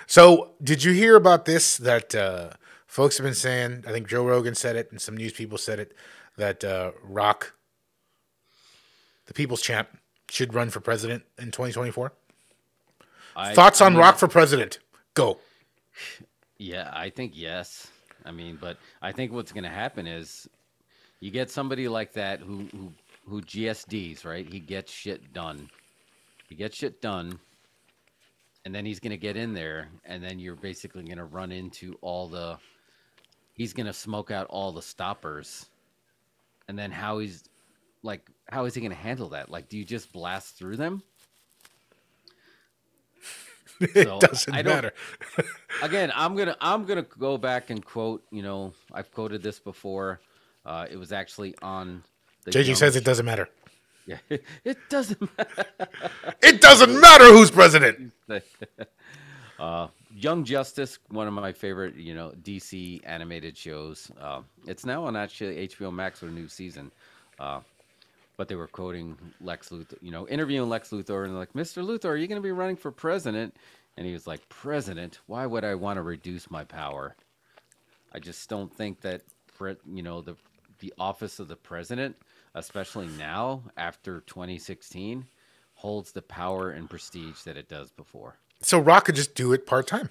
So, did you hear about this? That folks have been saying. I think Joe Rogan said it, and some news people said it. That Rock, the People's Champ, should run for president in 2024. Thoughts on Rock for president? Go. Yeah, I think yes. I mean, but I think what's going to happen is you get somebody like that who GSDs, right? He gets shit done. And then he's going to get in there, and then you're basically going to run into he's going to smoke out all the stoppers. And then how is he going to handle that? Like, do you just blast through them? It So doesn't I don't. matter. Again, I'm gonna go back and quote. I've quoted this before. It was actually on the JJ Young. says it doesn't matter. Yeah, it doesn't matter. It doesn't matter who's president. Young Justice, one of my favorite, DC animated shows. It's now on actually HBO Max with a new season. But they were quoting Lex Luthor, interviewing Lex Luthor, and like, Mr. Luthor, are you going to be running for president? And he was like, President? Why would I want to reduce my power? I just don't think that, the office of the president, especially now after 2016, holds the power and prestige that it does before. So Rock could just do it part-time.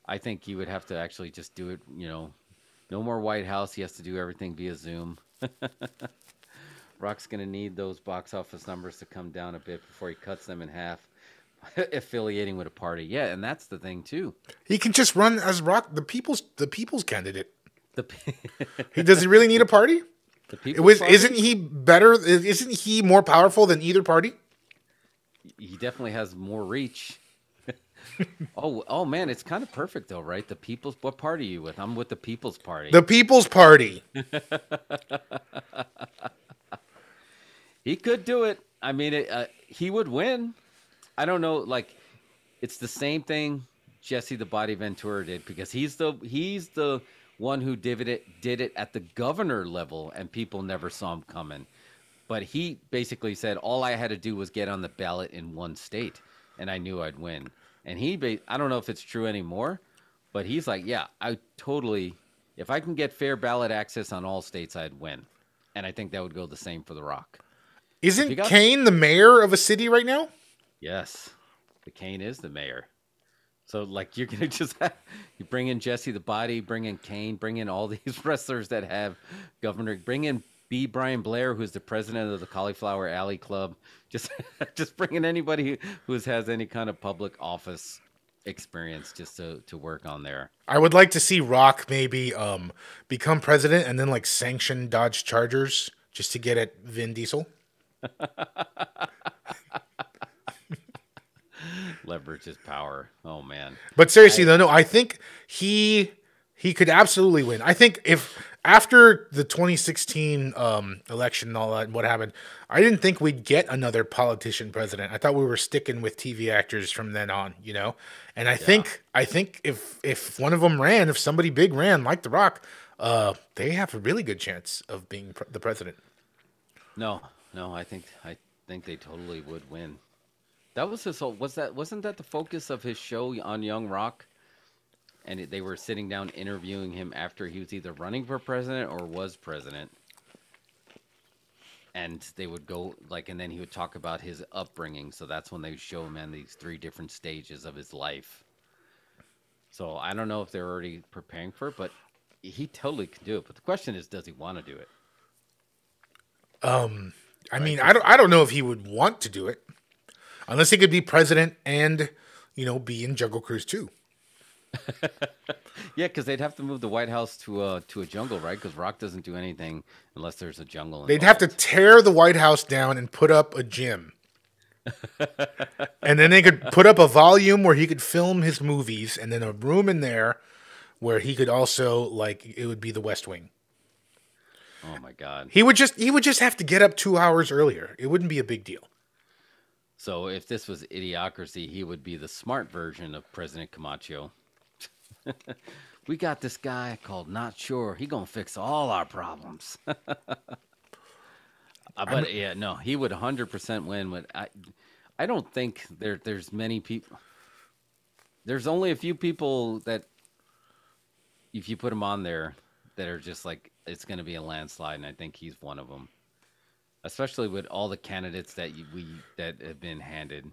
I think he would have to actually just do it, no more White House. He has to do everything via Zoom. Rock's going to need those box office numbers to come down a bit before he cuts them in half, affiliating with a party. Yeah, and that's the thing too. He can just run as Rock, the people's candidate. The Does he really need a party? the people's party? Isn't he better? Isn't he more powerful than either party? He definitely has more reach. Oh man, it's kind of perfect though, right? The people's. What party are you with? I'm with the People's Party. The People's Party. He could do it. I mean, he would win. I don't know. Like, it's the same thing Jesse the Body Ventura did, because he's the one who did it at the governor level, and people never saw him coming. But he basically said all I had to do was get on the ballot in one state, and I knew I'd win. And I don't know if it's true anymore, but he's like, yeah, if I can get fair ballot access on all states, I'd win. And I think that would go the same for The Rock. Isn't Kane the mayor of a city right now? Yes, the Kane is the mayor. So, like, you're going to you bring in Jesse the Body, bring in Kane, bring in all these wrestlers that have governor, bring in B. Brian Blair, who's the president of the Cauliflower Alley Club. Just bring in anybody who has any kind of public office experience just to work on there. I would like to see Rock maybe become president and then like sanction Dodge Chargers just to get at Vin Diesel. Leverage his power. Oh man. But seriously, no, I think he could absolutely win. I think if after the 2016 election and all that, what happened, I didn't think we'd get another politician president. I thought we were sticking with TV actors from then on, And I think if one of them ran, if somebody big ran like The Rock, they have a really good chance of being the president. No, I think they totally would win. That was his whole. Wasn't that the focus of his show on Young Rock? And they were sitting down interviewing him after he was either running for president or was president. And they would go and then he would talk about his upbringing. So that's when they would show him in these 3 different stages of his life. So I don't know if they're already preparing for it, but he totally can do it. But the question is, does he want to do it? I mean, I don't know if he would want to do it, unless he could be president and be in Jungle Cruise 2. Yeah, because they'd have to move the White House to a jungle, right? Because Rock doesn't do anything unless there's a jungle involved. They'd have to tear the White House down and put up a gym. And then they could put up a volume where he could film his movies, and then a room in there where he could also, it would be the West Wing. Oh my God. He would just have to get up 2 hours earlier. It wouldn't be a big deal. So if this was Idiocracy, he would be the smart version of President Camacho. We got this guy called Not Sure. He gonna fix all our problems. But yeah, no, he would 100% win. I don't think there's many people. There's only a few people that, if you put them on there, that are just like, it's going to be a landslide, and I think he's one of them. Especially with all the candidates that have been handed,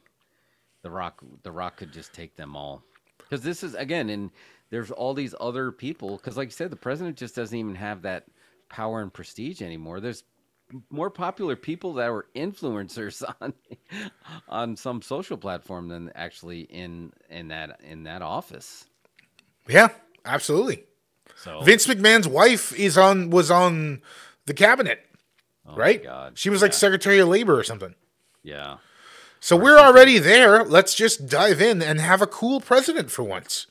The Rock could just take them all. Because this is, again, and there's all these other people. Because like you said, the president just doesn't even have that power and prestige anymore. There's more popular people that were influencers on some social platform than actually in that office. Yeah, absolutely. So Vince McMahon's wife was on the cabinet, right? My God. She was like Secretary of Labor or something. Yeah. So or we're something. already there. Let's just dive in and have a cool president for once.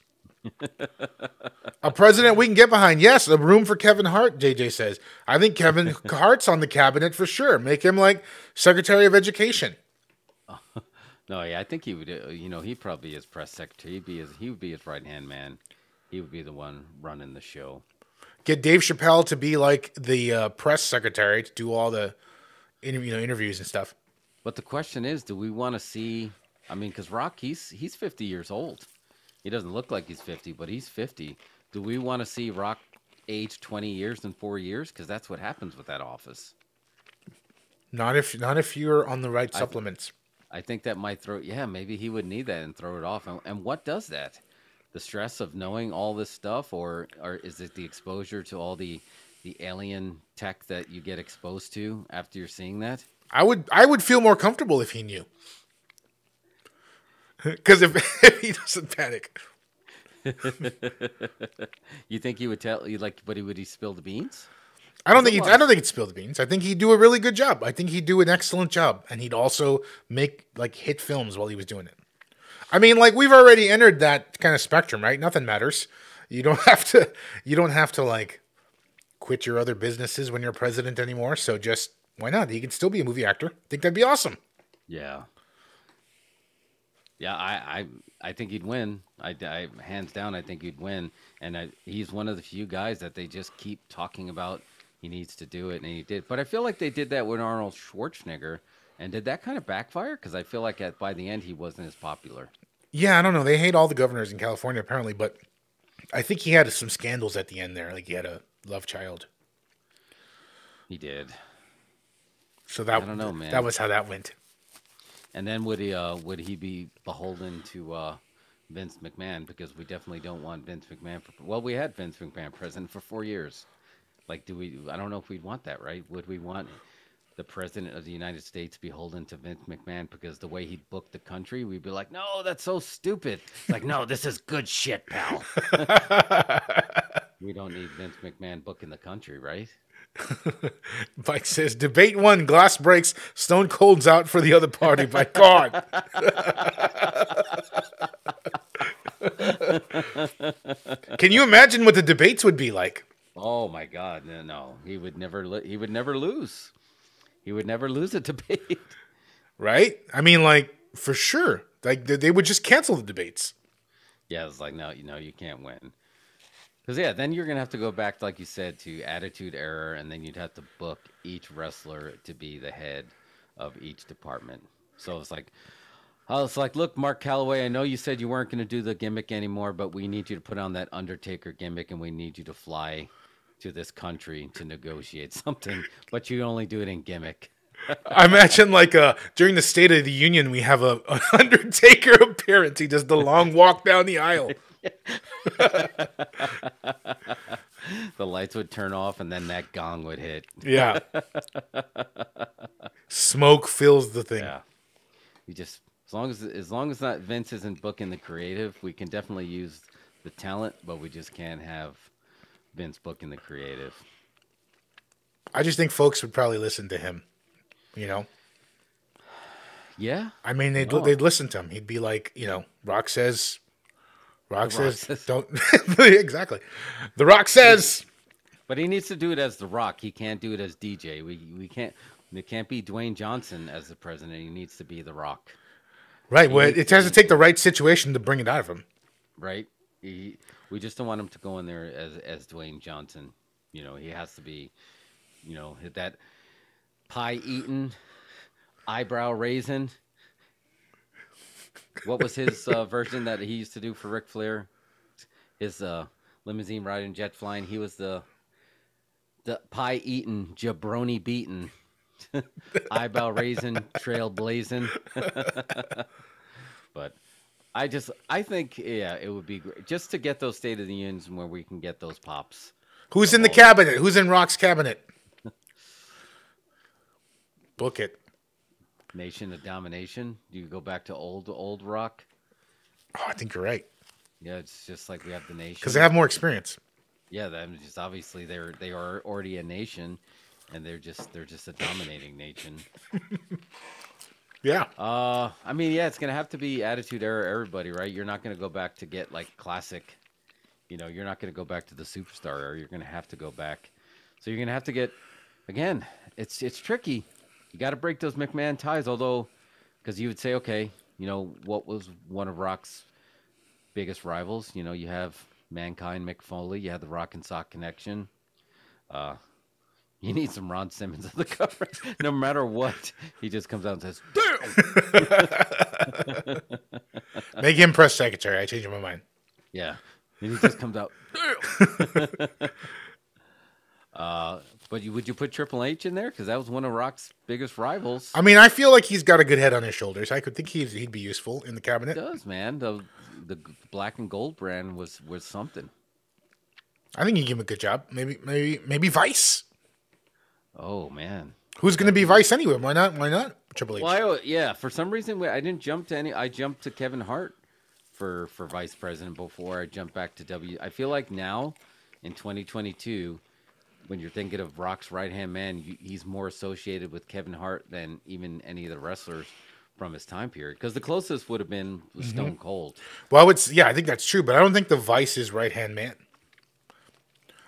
A president we can get behind. Yes, a room for Kevin Hart, JJ says. I think Kevin Hart's on the cabinet for sure. Make him like Secretary of Education. No, yeah, I think he would. He'd probably be his press secretary. He would be his right hand man. He would be the one running the show. Get Dave Chappelle to be like the press secretary to do all the interviews and stuff. But the question is, do we want to see? I mean, because Rock, he's 50 years old. He doesn't look like he's 50, but he's 50. Do we want to see Rock age 20 years in 4 years? Because that's what happens with that office. Not if you're on the right supplements. I think that might maybe he would need that and throw it off. And what does that? The stress of knowing all this stuff, or is it the exposure to all the alien tech that you get exposed to after you're seeing that? I would feel more comfortable if he knew. Because if he doesn't panic. You think he would tell you but would he spill the beans? I don't think he'd spill the beans. I think he'd do a really good job. I think he'd do an excellent job, and he'd also make like hit films while he was doing it. I mean, like we've already entered that kind of spectrum, right? Nothing matters. You don't have to like quit your other businesses when you're president anymore. So just why not? He can still be a movie actor. I think that'd be awesome. Yeah. Yeah, I think he'd win. I hands down, I think he'd win. And he's one of the few guys that they just keep talking about. He needs to do it, and he did. But I feel like they did that with Arnold Schwarzenegger, and did that kind of backfire? Because I feel like by the end he wasn't as popular. Yeah, I don't know. They hate all the governors in California apparently, but I think he had some scandals at the end there. Like he had a love child. He did. So that I don't know, man. That was how that went. And then would he be beholden to Vince McMahon? Because we definitely don't want Vince McMahon. We had Vince McMahon president for 4 years. Like, I don't know if we'd want that, right? Would we want the president of the United States beholden to Vince McMahon because the way he booked the country, we'd be like, no, that's so stupid. It's like, no, this is good shit, pal. We don't need Vince McMahon booking the country, right? Mike says, debate 1, glass breaks, Stone Cold's out for the other party. My God. Can you imagine what the debates would be like? Oh my God, no. He would never lose. He would never lose a debate. Right? I mean, like, for sure. Like, they would just cancel the debates. Yeah, it's like, no, you can't win. Because, then you're going to have to go back, like you said, to Attitude Era, and then you'd have to book each wrestler to be the head of each department. So it's like, look, Mark Calloway, I know you said you weren't going to do the gimmick anymore, but we need you to put on that Undertaker gimmick, and we need you to fly to this country to negotiate something, but you only do it in gimmick. I imagine, like, during the State of the Union, we have an Undertaker appearance. He does the long walk down the aisle. The lights would turn off, and then that gong would hit. Yeah. Smoke fills the thing. Yeah. You just as long as not Vince isn't booking the creative, we can definitely use the talent, but we just can't have Vince booking the creative. I just think folks would probably listen to him. You know? Yeah. I mean, they'd listen to him. He'd be like, Rock says, don't. Exactly. The Rock says. But he needs to do it as The Rock. He can't do it as DJ. We can't. It can't be Dwayne Johnson as the president. He needs to be The Rock. Right. Well, it has to take the right situation to bring it out of him. Right. We just don't want him to go in there as Dwayne Johnson. He has to be, that pie eating, eyebrow raising. What was his version that he used to do for Ric Flair? His limousine riding, jet flying. He was the pie eating, jabroni beating, eyebrow raising, trail blazing. But I think it would be great just to get those State of the Unions where we can get those pops. Who's in the cabinet? Who's in Rock's cabinet? Book it. Nation of Domination. Do you go back to old Rock? Oh, I think you're right. Yeah, it's just like we have the Nation because they have more experience. Yeah, that just obviously they are already a nation, and they're just a dominating nation. Yeah. I mean, yeah, it's gonna have to be Attitude Era, everybody, right? You're not gonna go back to get like classic. You're not gonna go back to the Superstar era. You're gonna have to go back. So you're gonna have to get again. It's tricky. You got to break those McMahon ties. Although, because you would say, okay, what was one of Rock's biggest rivals? You have Mankind, Mick Foley. You had the Rock and Sock connection. You need some Ron Simmons on the cover. No matter what, he just comes out and says, "Damn!" Make him press secretary. I changed my mind. Yeah, and he just comes out. But would you put Triple H in there? Because that was one of Rock's biggest rivals. I mean, I feel like he's got a good head on his shoulders. I could think he'd be useful in the cabinet. He does, man. The black and gold brand was something. I think he'd give him a good job. Maybe Vice. Oh man, who's going to be Vice anyway? Why not Triple H? Well, yeah. For some reason, I didn't jump to any. I jumped to Kevin Hart for vice president before I jumped back to W. I feel like now in 2022. When you're thinking of Rock's right-hand man, he's more associated with Kevin Hart than even any of the wrestlers from his time period. Because the closest would have been Stone Cold. Well, I think that's true, but I don't think the Vice is right-hand man.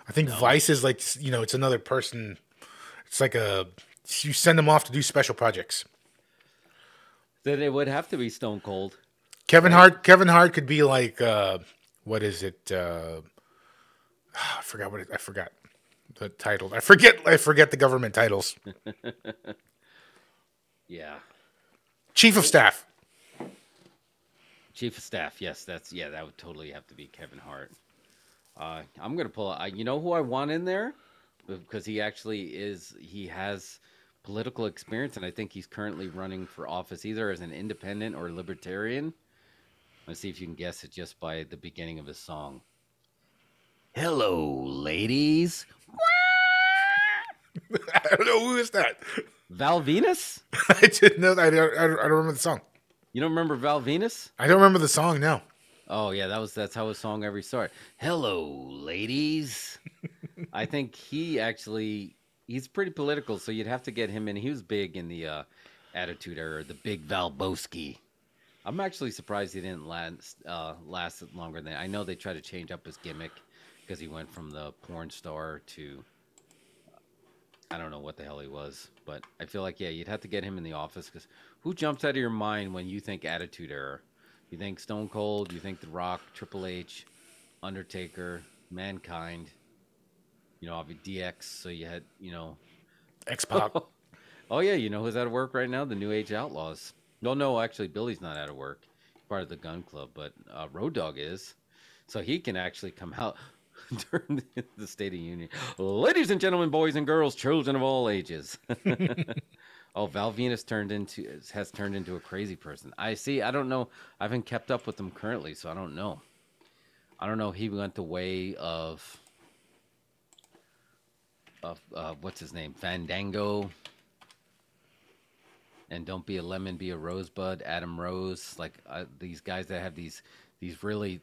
I think Vice is like, it's another person. It's like you send them off to do special projects. Then it would have to be Stone Cold. Kevin Hart could be like, what is it? I forgot the title. I forget the government titles. Yeah. Chief of Staff. Chief of Staff. Yes, that would totally have to be Kevin Hart. I'm gonna pull. You know who I want in there because he has political experience, and I think he's currently running for office either as an independent or libertarian. Let's see if you can guess it just by the beginning of his song. Hello, ladies. I don't know who is that. Val Venus? I didn't know that. I don't remember the song. You don't remember Val Venus? I don't remember the song. No. Oh yeah, that's how his song ever started. Hello, ladies. I think he's pretty political, so you'd have to get him in. He was big in the Attitude Era, the Big Val Boski. I'm actually surprised he didn't last longer than. I know they tried to change up his gimmick because he went from the porn star to. I don't know what the hell he was, but I feel like, you'd have to get him in the office because who jumps out of your mind when you think Attitude Era? You think Stone Cold, you think The Rock, Triple H, Undertaker, Mankind, obviously DX, so you had, X-Pac. Oh, yeah, who's out of work right now? The New Age Outlaws. No, actually, Billy's not out of work. He's part of the Gun Club, but Road Dogg is. So he can actually come out during the State of Union. Ladies and gentlemen, boys and girls, children of all ages. Oh, Val Venus has turned into a crazy person. I see. I don't know. I haven't kept up with him currently, so I don't know. I don't know if he went the way of what's his name? Fandango. And Don't Be a Lemon, Be a Rosebud, Adam Rose. Like these guys that have these really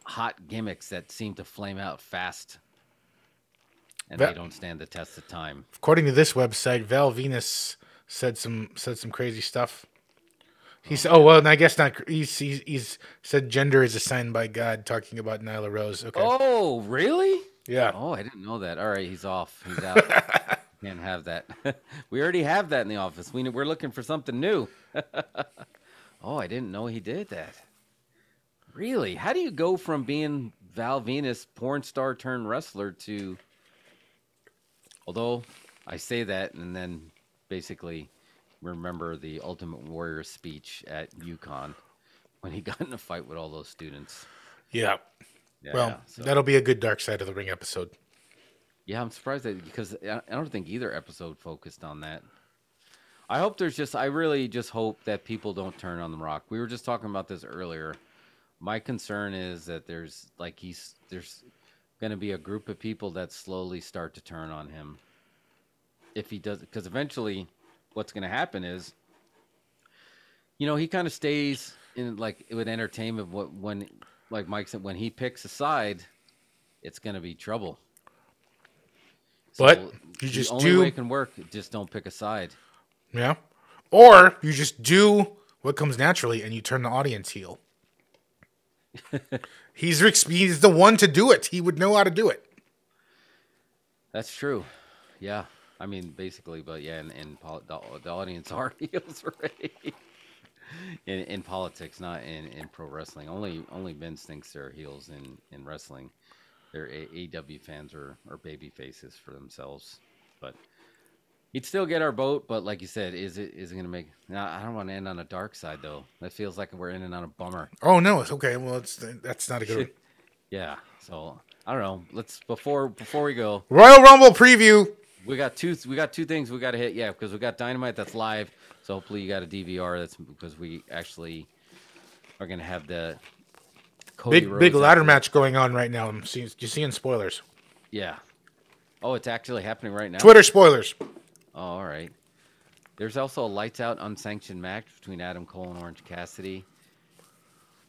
hot gimmicks that seem to flame out fast, and they don't stand the test of time. According to this website, Val Venus said some crazy stuff. He's I guess not. He's said gender is assigned by God, talking about Nyla Rose. Okay. Oh, really? Yeah. Oh, I didn't know that. All right, he's off. He's out. Can't have that. We already have that in the office. We're looking for something new. Oh, I didn't know he did that. Really? How do you go from being Val Venus, porn star turned wrestler, to... Although I say that and then basically remember the Ultimate Warrior speech at UConn when he got in a fight with all those students. Yeah. Well, that'll be a good Dark Side of the Ring episode. Yeah, I'm surprised because I don't think either episode focused on that. I really just hope that people don't turn on The Rock. We were just talking about this earlier. My concern is that there's going to be a group of people that slowly start to turn on him. If he does, because eventually what's going to happen is, he kind of stays in with entertainment. When, like Mike said, when he picks a side, it's going to be trouble. But so you just the only way it can work, just don't pick a side. Yeah. Or you just do what comes naturally and you turn the audience heel. He's the one to do it. He would know how to do it. That's true. Yeah. I mean, basically, but yeah, the audience are heels already. In politics, not in pro wrestling. Only Vince thinks they're heels in wrestling. Their AEW fans are baby faces for themselves. But he'd still get our vote. But like you said, is it going to make? Now, I don't want to end on a dark side though. That feels like we're ending on a bummer. Oh no, it's okay. Well, that's not a good one. Yeah. So I don't know. Let's before we go. Royal Rumble preview. We got two things we got to hit. Yeah, because we got Dynamite that's live. So hopefully you got a DVR. That's because we actually are going to have the Cody big ladder match going on right now. You're seeing spoilers. Yeah. Oh, it's actually happening right now? Twitter spoilers. Oh, all right. There's also a lights out unsanctioned match between Adam Cole and Orange Cassidy.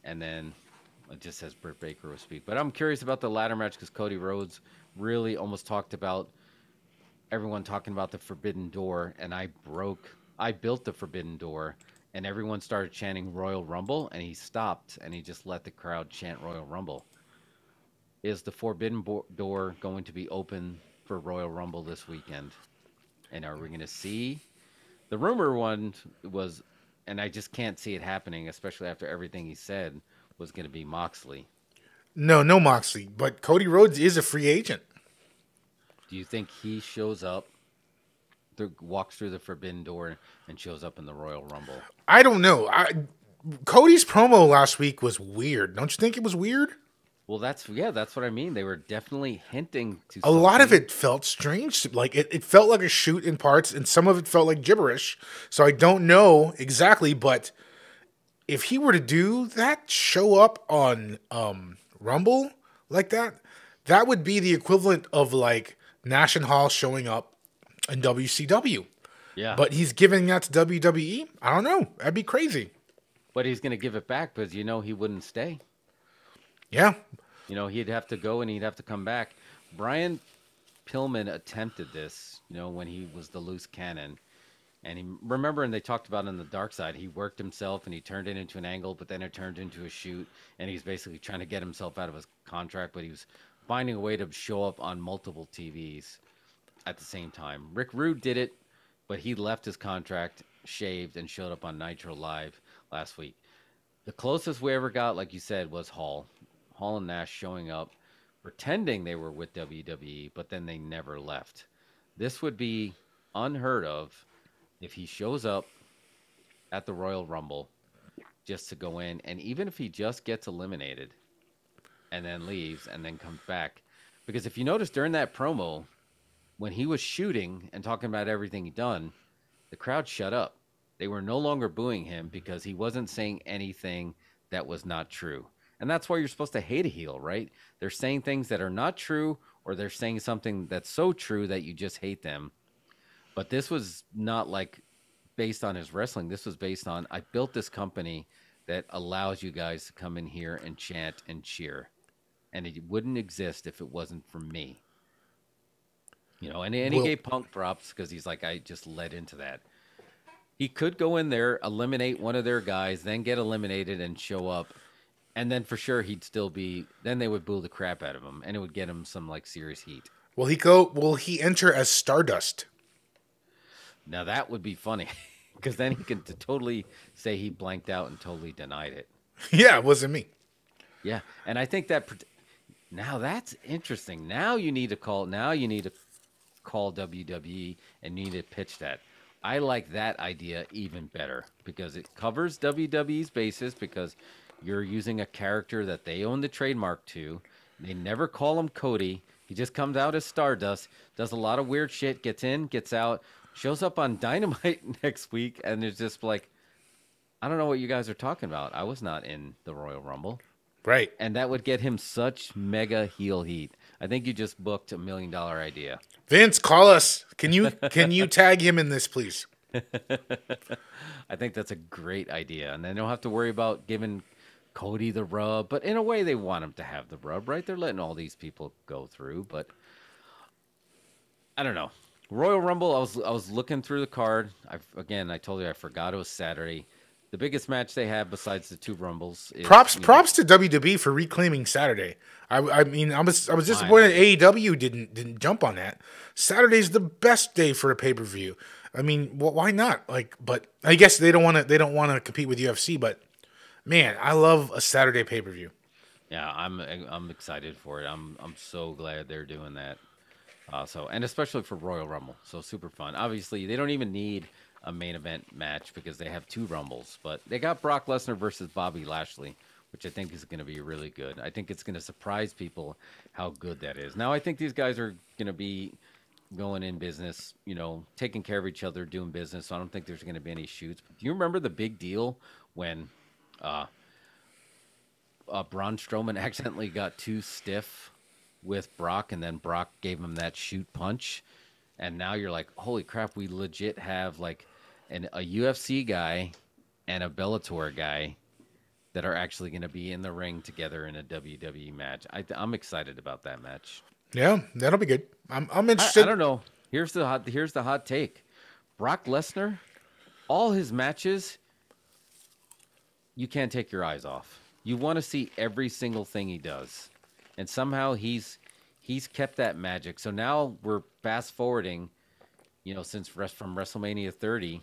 And then it just says Britt Baker will speak. But I'm curious about the ladder match because Cody Rhodes really almost talked about everyone talking about the Forbidden Door. And I built the Forbidden Door. And everyone started chanting Royal Rumble, and he stopped, and he just let the crowd chant Royal Rumble. Is the Forbidden Door going to be open for Royal Rumble this weekend? And are we going to see? The rumor one was, and I just can't see it happening, especially after everything he said, was going to be Moxley. No Moxley, but Cody Rhodes is a free agent. Do you think he shows up? Walks through the Forbidden Door and shows up in the Royal Rumble? I don't know. Cody's promo last week was weird. Don't you think it was weird? Well, that's what I mean. They were definitely hinting to a lot of it felt strange. Like it felt like a shoot in parts, and some of it felt like gibberish. So I don't know exactly, but if he were to do that, show up on Rumble like that, that would be the equivalent of like Nash and Hall showing up in WCW. Yeah. But he's giving that to WWE? I don't know. That'd be crazy. But he's going to give it back because, he wouldn't stay. Yeah. He'd have to go and he'd have to come back. Brian Pillman attempted this, when he was the loose cannon. And and they talked about in the dark side, he worked himself and he turned it into an angle, but then it turned into a shoot. And he's basically trying to get himself out of his contract, but he was finding a way to show up on multiple TVs at the same time. Rick Rude did it, but he left his contract, shaved, and showed up on Nitro Live last week. The closest we ever got, like you said, was Hall and Nash showing up, pretending they were with WWE, but then they never left. This would be unheard of if he shows up at the Royal Rumble just to go in, and even if he just gets eliminated and then leaves and then comes back. Because if you notice during that promo, when he was shooting and talking about everything he'd done, the crowd shut up. They were no longer booing him because he wasn't saying anything that was not true. And that's why you're supposed to hate a heel, right? They're saying things that are not true, or they're saying something that's so true that you just hate them. But this was not like based on his wrestling. This was based on, I built this company that allows you guys to come in here and chant and cheer. And it wouldn't exist if it wasn't for me. And he gave Punk props because he's like, I just led into that. He could go in there, eliminate one of their guys, then get eliminated and show up. And then for sure he'd still be, then they would boo the crap out of him and it would get him some like serious heat. Will he enter as Stardust? Now that would be funny because then he could totally say he blanked out and totally denied it. Yeah, it wasn't me. Yeah. And I think that now that's interesting. Now you need to call WWE and need to pitch that. I like that idea even better because it covers WWE's bases because you're using a character that they own the trademark to. They never call him Cody. He just comes out as Stardust, does a lot of weird shit, gets in, gets out, shows up on Dynamite next week, and it's just like, I don't know what you guys are talking about. I was not in the Royal Rumble. Right. And that would get him such mega heel heat. I think you just booked $1 million idea. Vince, call us. Can you tag him in this, please? I think that's a great idea. And then don't have to worry about giving Cody the rub. But in a way, they want him to have the rub, right? They're letting all these people go through. But I don't know. Royal Rumble. I was looking through the card. I told you I forgot it was Saturday. The biggest match they have besides the two Rumbles is Props to WWE for reclaiming Saturday. I mean, I was disappointed AEW didn't jump on that. Saturday's the best day for a pay per view. I mean, why not? Like, but I guess they don't want to compete with UFC. But man, I love a Saturday pay per view. Yeah, I'm excited for it. I'm so glad they're doing that. And especially for Royal Rumble, so super fun. Obviously, they don't even need a main event match because they have two Rumbles, but they got Brock Lesnar versus Bobby Lashley, which I think is going to be really good. I think it's going to surprise people how good that is. Now, I think these guys are going to be going in business, taking care of each other, doing business. So I don't think there's going to be any shoots. But do you remember the big deal when Braun Strowman accidentally got too stiff with Brock, and then Brock gave him that shoot punch, and now you're like, holy crap, we legit have like a UFC guy and a Bellator guy that are actually going to be in the ring together in a WWE match. I'm excited about that match. Yeah, that'll be good. I'm interested. I don't know. Here's the hot take. Brock Lesnar, all his matches, you can't take your eyes off. You want to see every single thing he does. And somehow he's kept that magic. So now we're fast forwarding, since from WrestleMania 30,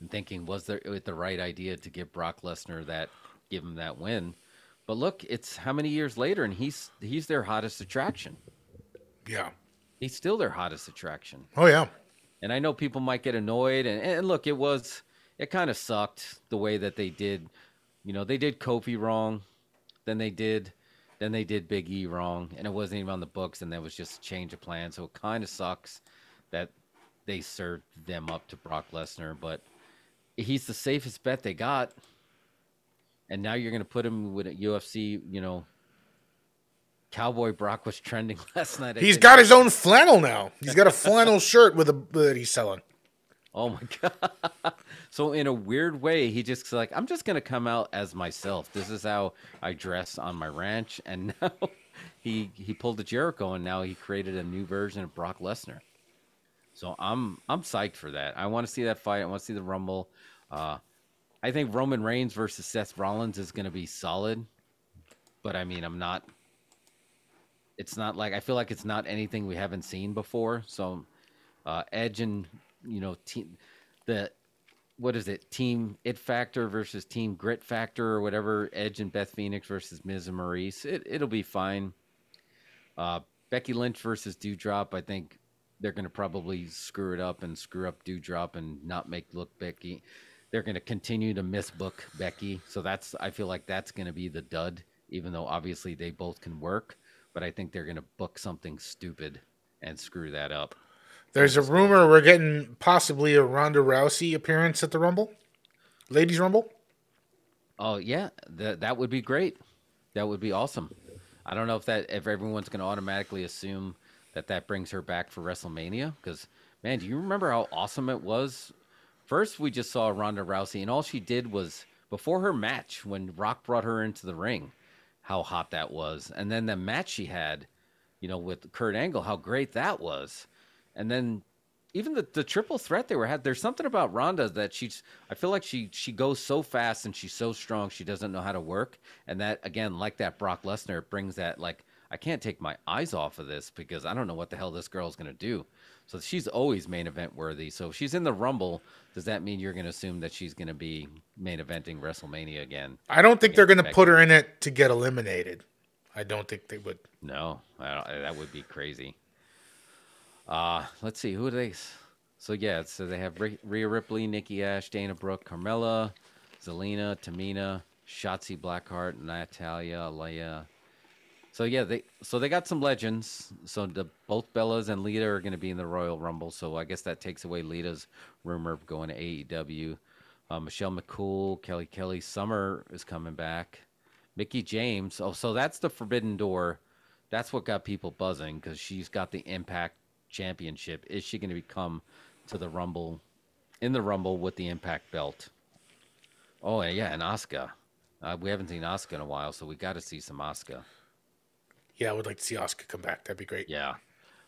and thinking, was there the right idea to give Brock Lesnar give him that win? But look, it's how many years later, and he's their hottest attraction. Yeah, he's still their hottest attraction. Oh yeah. And I know people might get annoyed, and look, it kind of sucked the way that they did. They did Kofi wrong, then they did Big E wrong, and it wasn't even on the books, and that was just a change of plan. So it kind of sucks that they served them up to Brock Lesnar, but he's the safest bet they got. And now you're going to put him with a UFC, Cowboy Brock was trending last night. He's got his own flannel now. He's got a flannel shirt that he's selling. Oh my God. So in a weird way, he just like, I'm just going to come out as myself. This is how I dress on my ranch. And now he pulled a Jericho, and now he created a new version of Brock Lesnar. So I'm psyched for that. I want to see that fight. I want to see the Rumble. I think Roman Reigns versus Seth Rollins is going to be solid. But I mean, it's not like, I feel like it's not anything we haven't seen before. So Edge and Team It Factor versus Team Grit Factor or whatever, Edge and Beth Phoenix versus Miz and Maurice. It'll be fine. Becky Lynch versus Doudrop, I think they're going to probably screw it up and screw up Doudrop and not look Becky. They're going to continue to misbook Becky. So I feel like that's going to be the dud, even though obviously they both can work, but I think they're going to book something stupid and screw that up. There's a rumor we're getting possibly a Ronda Rousey appearance at the Rumble, Ladies Rumble. Oh yeah, that would be great. That would be awesome. I don't know if everyone's going to automatically assume that brings her back for WrestleMania. Because man, do you remember how awesome it was? First, we just saw Ronda Rousey, and all she did was before her match when Rock brought her into the ring, how hot that was, and then the match she had, with Kurt Angle, how great that was. And then even the triple threat they had, there's something about Ronda that I feel like she goes so fast and she's so strong, she doesn't know how to work. And that, again, like that Brock Lesnar, it brings that, like, I can't take my eyes off of this because I don't know what the hell this girl's going to do. So she's always main event worthy. So if she's in the Rumble, does that mean you're going to assume that she's going to be main eventing WrestleMania again? I don't think they're going to put her in it to get eliminated. I don't think they would. No, that would be crazy. Let's see, who are they? So they have Rhea Ripley, Nikki Ash, Dana Brooke, Carmella, Zelina, Tamina, Shotzi Blackheart, Natalia, Aliyah. So they got some legends. So both Bellas and Lita are going to be in the Royal Rumble. So I guess that takes away Lita's rumor of going to AEW. Michelle McCool, Kelly Summer is coming back. Mickie James. Oh, so that's the Forbidden Door. That's what got people buzzing because she's got the Impact Championship. Is she going to come to the Rumble, in the Rumble with the Impact belt? Oh yeah, and Asuka. We haven't seen Asuka in a while, so we got to see some Asuka. Yeah, I would like to see Asuka come back. That'd be great. Yeah.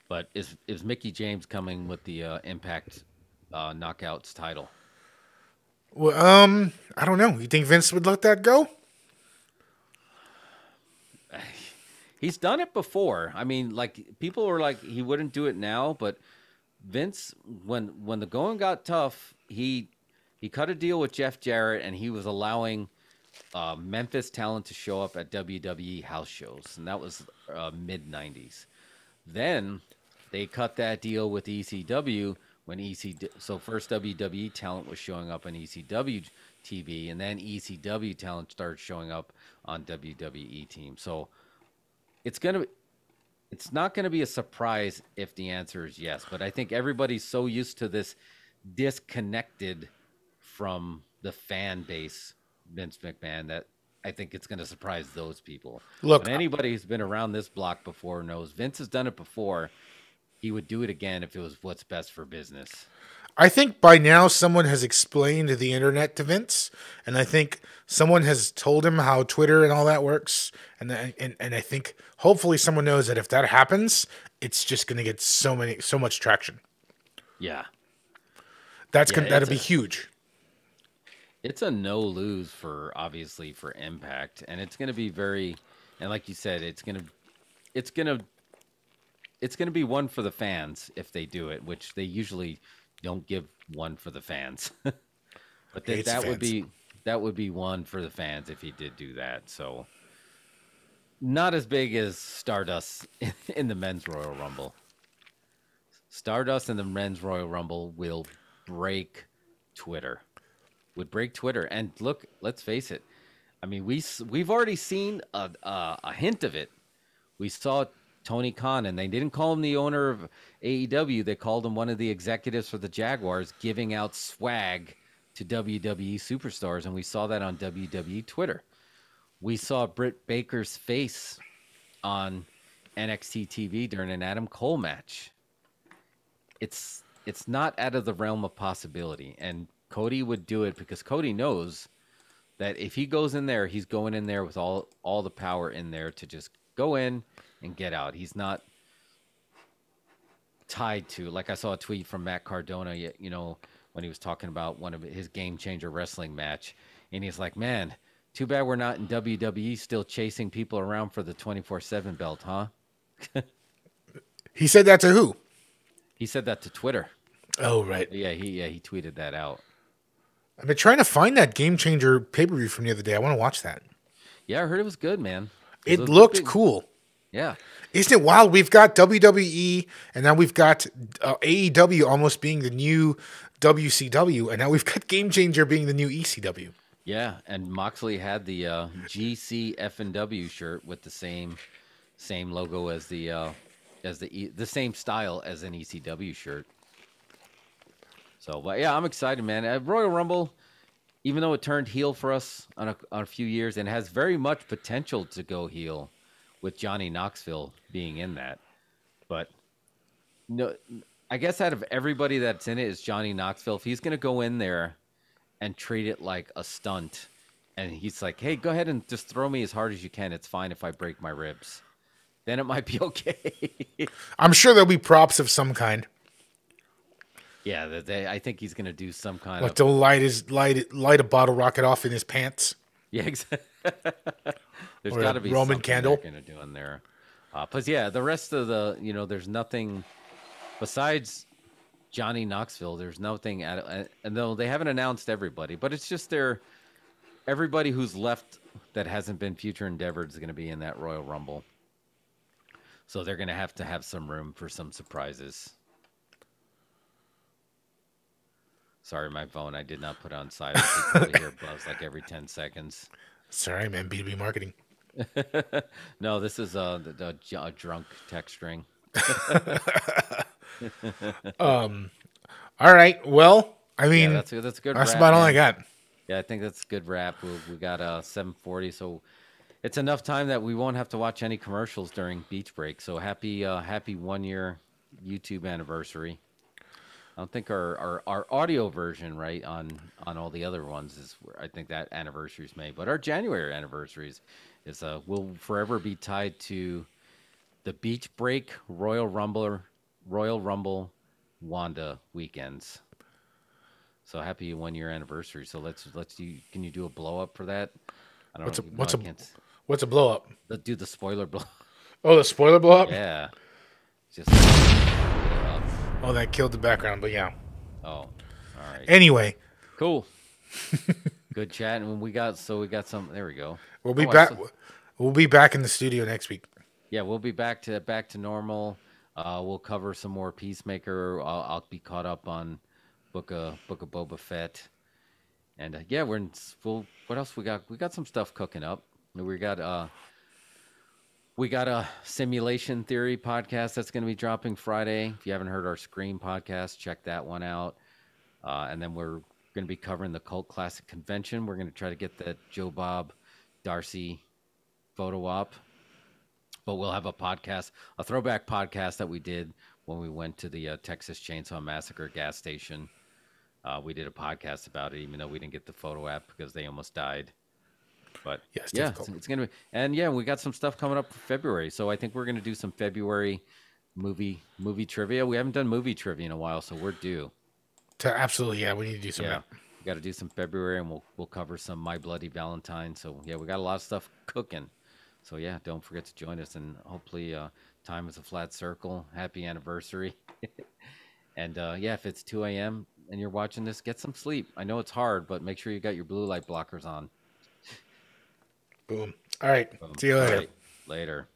But is Mickey James coming with the Impact Knockouts title? Well, I don't know. You think Vince would let that go? He's done it before. I mean, like people were like he wouldn't do it now, but Vince, when the going got tough, he cut a deal with Jeff Jarrett, and he was allowing Memphis talent to show up at WWE house shows, and that was mid '90s. Then they cut that deal with ECW when so first WWE talent was showing up on ECW TV, and then ECW talent started showing up on WWE team. So it's gonna it's not gonna be a surprise if the answer is yes, but I think everybody's so used to this disconnected from the fan base Vince McMahon that I think it's going to surprise those people. Look, but anybody who's been around this block before knows Vince has done it before. He would do it again if it was what's best for business. I think by now someone has explained the internet to Vince, and I think someone has told him how Twitter and all that works, and I think hopefully someone knows that if that happens, it's just going to get so much traction. Yeah, that'd be huge. It's a no lose for obviously for Impact, and it's going to be very, and like you said, it's going to be one for the fans if they do it, which they usually don't give one for the fans. But that would be one for the fans if he did do that. So not as big as Stardust in the Men's Royal Rumble. Stardust in the Men's Royal Rumble will break Twitter. Would break Twitter. And look, let's face it. I mean, we've already seen a hint of it. We saw Tony Khan, and they didn't call him the owner of AEW. They called him one of the executives for the Jaguars, giving out swag to WWE superstars, and we saw that on WWE Twitter. We saw Britt Baker's face on NXT TV during an Adam Cole match. It's not out of the realm of possibility, and Cody would do it because Cody knows that if he goes in there, he's going in there with all the power in there to just go in and get out. He's not tied to, like I saw a tweet from Matt Cardona, you know, when he was talking about one of his Game Changer wrestling match, and he's like, man, too bad we're not in WWE still chasing people around for the 24/7 belt, huh? He said that to who? He said that to Twitter. Oh, right. Yeah, he tweeted that out. I've been trying to find that Game Changer pay-per-view from the other day. I want to watch that. Yeah, I heard it was good, man. It looked cool. Yeah. Isn't it wild? We've got WWE, and now we've got AEW almost being the new WCW, and now we've got Game Changer being the new ECW. Yeah, and Moxley had the GCF&W shirt with the same logo as the same style as an ECW shirt. So, but yeah, I'm excited, man. Royal Rumble, even though it turned heel for us on a few years and has very much potential to go heel with Johnny Knoxville being in that. But no, I guess out of everybody that's in it is Johnny Knoxville. If he's going to go in there and treat it like a stunt, and he's like, hey, go ahead and just throw me as hard as you can. It's fine if I break my ribs. Then it might be okay. I'm sure there'll be props of some kind. Yeah, I think he's going to do some kind of... to light a bottle rocket off in his pants? Yeah, exactly. There's got to be Roman candle they're going to do in there. Plus, yeah, the rest of the, there's nothing besides Johnny Knoxville. There's nothing, and though they haven't announced everybody, but it's just everybody who's left that hasn't been future endeavored is going to be in that Royal Rumble. So they're going to have some room for some surprises. Sorry, my phone. I did not put on silent. You probably hear buzz like every 10 seconds. Sorry, man. B2B marketing. No, this is a drunk text string. All right. Well, I mean, yeah, that's a good. That's wrap, about man. all I got. Yeah, I think that's a good wrap. We got 7:40, so it's enough time that we won't have to watch any commercials during beach break. So happy 1 year YouTube anniversary. I don't think our audio version, right, on all the other ones is where I think that anniversary is made. But our January anniversaries will forever be tied to the Beach Break Royal Rumble Royal Rumble, Wanda weekends. So happy 1 year anniversary. So let's do. Can you do a blow up for that? I don't What's a know. what's I a can't. what's a blow up? Let's do the spoiler blow. Oh, the spoiler blow up. Yeah. Just. Oh, that killed the background, but yeah. Oh, all right. Anyway, Cool. Good chat, and we got some. There we go. we'll be Oh, back. We'll be back in the studio next week. Yeah, we'll be back to normal. We'll cover some more Peacemaker. I'll be caught up on Book of Boba Fett, and yeah, we're in full. What else we got? We got some stuff cooking up. We got a simulation theory podcast that's going to be dropping Friday. If you haven't heard our Scream podcast, check that one out. And then we're going to be covering the Cult Classic Convention. We're going to try to get that Joe Bob Darcy photo op. But we'll have a podcast, a throwback podcast that we did when we went to the Texas Chainsaw Massacre gas station. We did a podcast about it, even though we didn't get the photo app because they almost died. But yeah, it's going to be. And yeah, we got some stuff coming up for February. So I think we're going to do some February movie trivia. We haven't done movie trivia in a while, so we're due. Absolutely, yeah. We need to do some. Yeah, we got to do some February, and we'll cover some My Bloody Valentine. So yeah, we got a lot of stuff cooking. So yeah, don't forget to join us, and hopefully, time is a flat circle. Happy anniversary. And yeah, if it's 2 a.m. and you're watching this, get some sleep. I know it's hard, but make sure you got your blue light blockers on. Boom. All right. See you later. Later.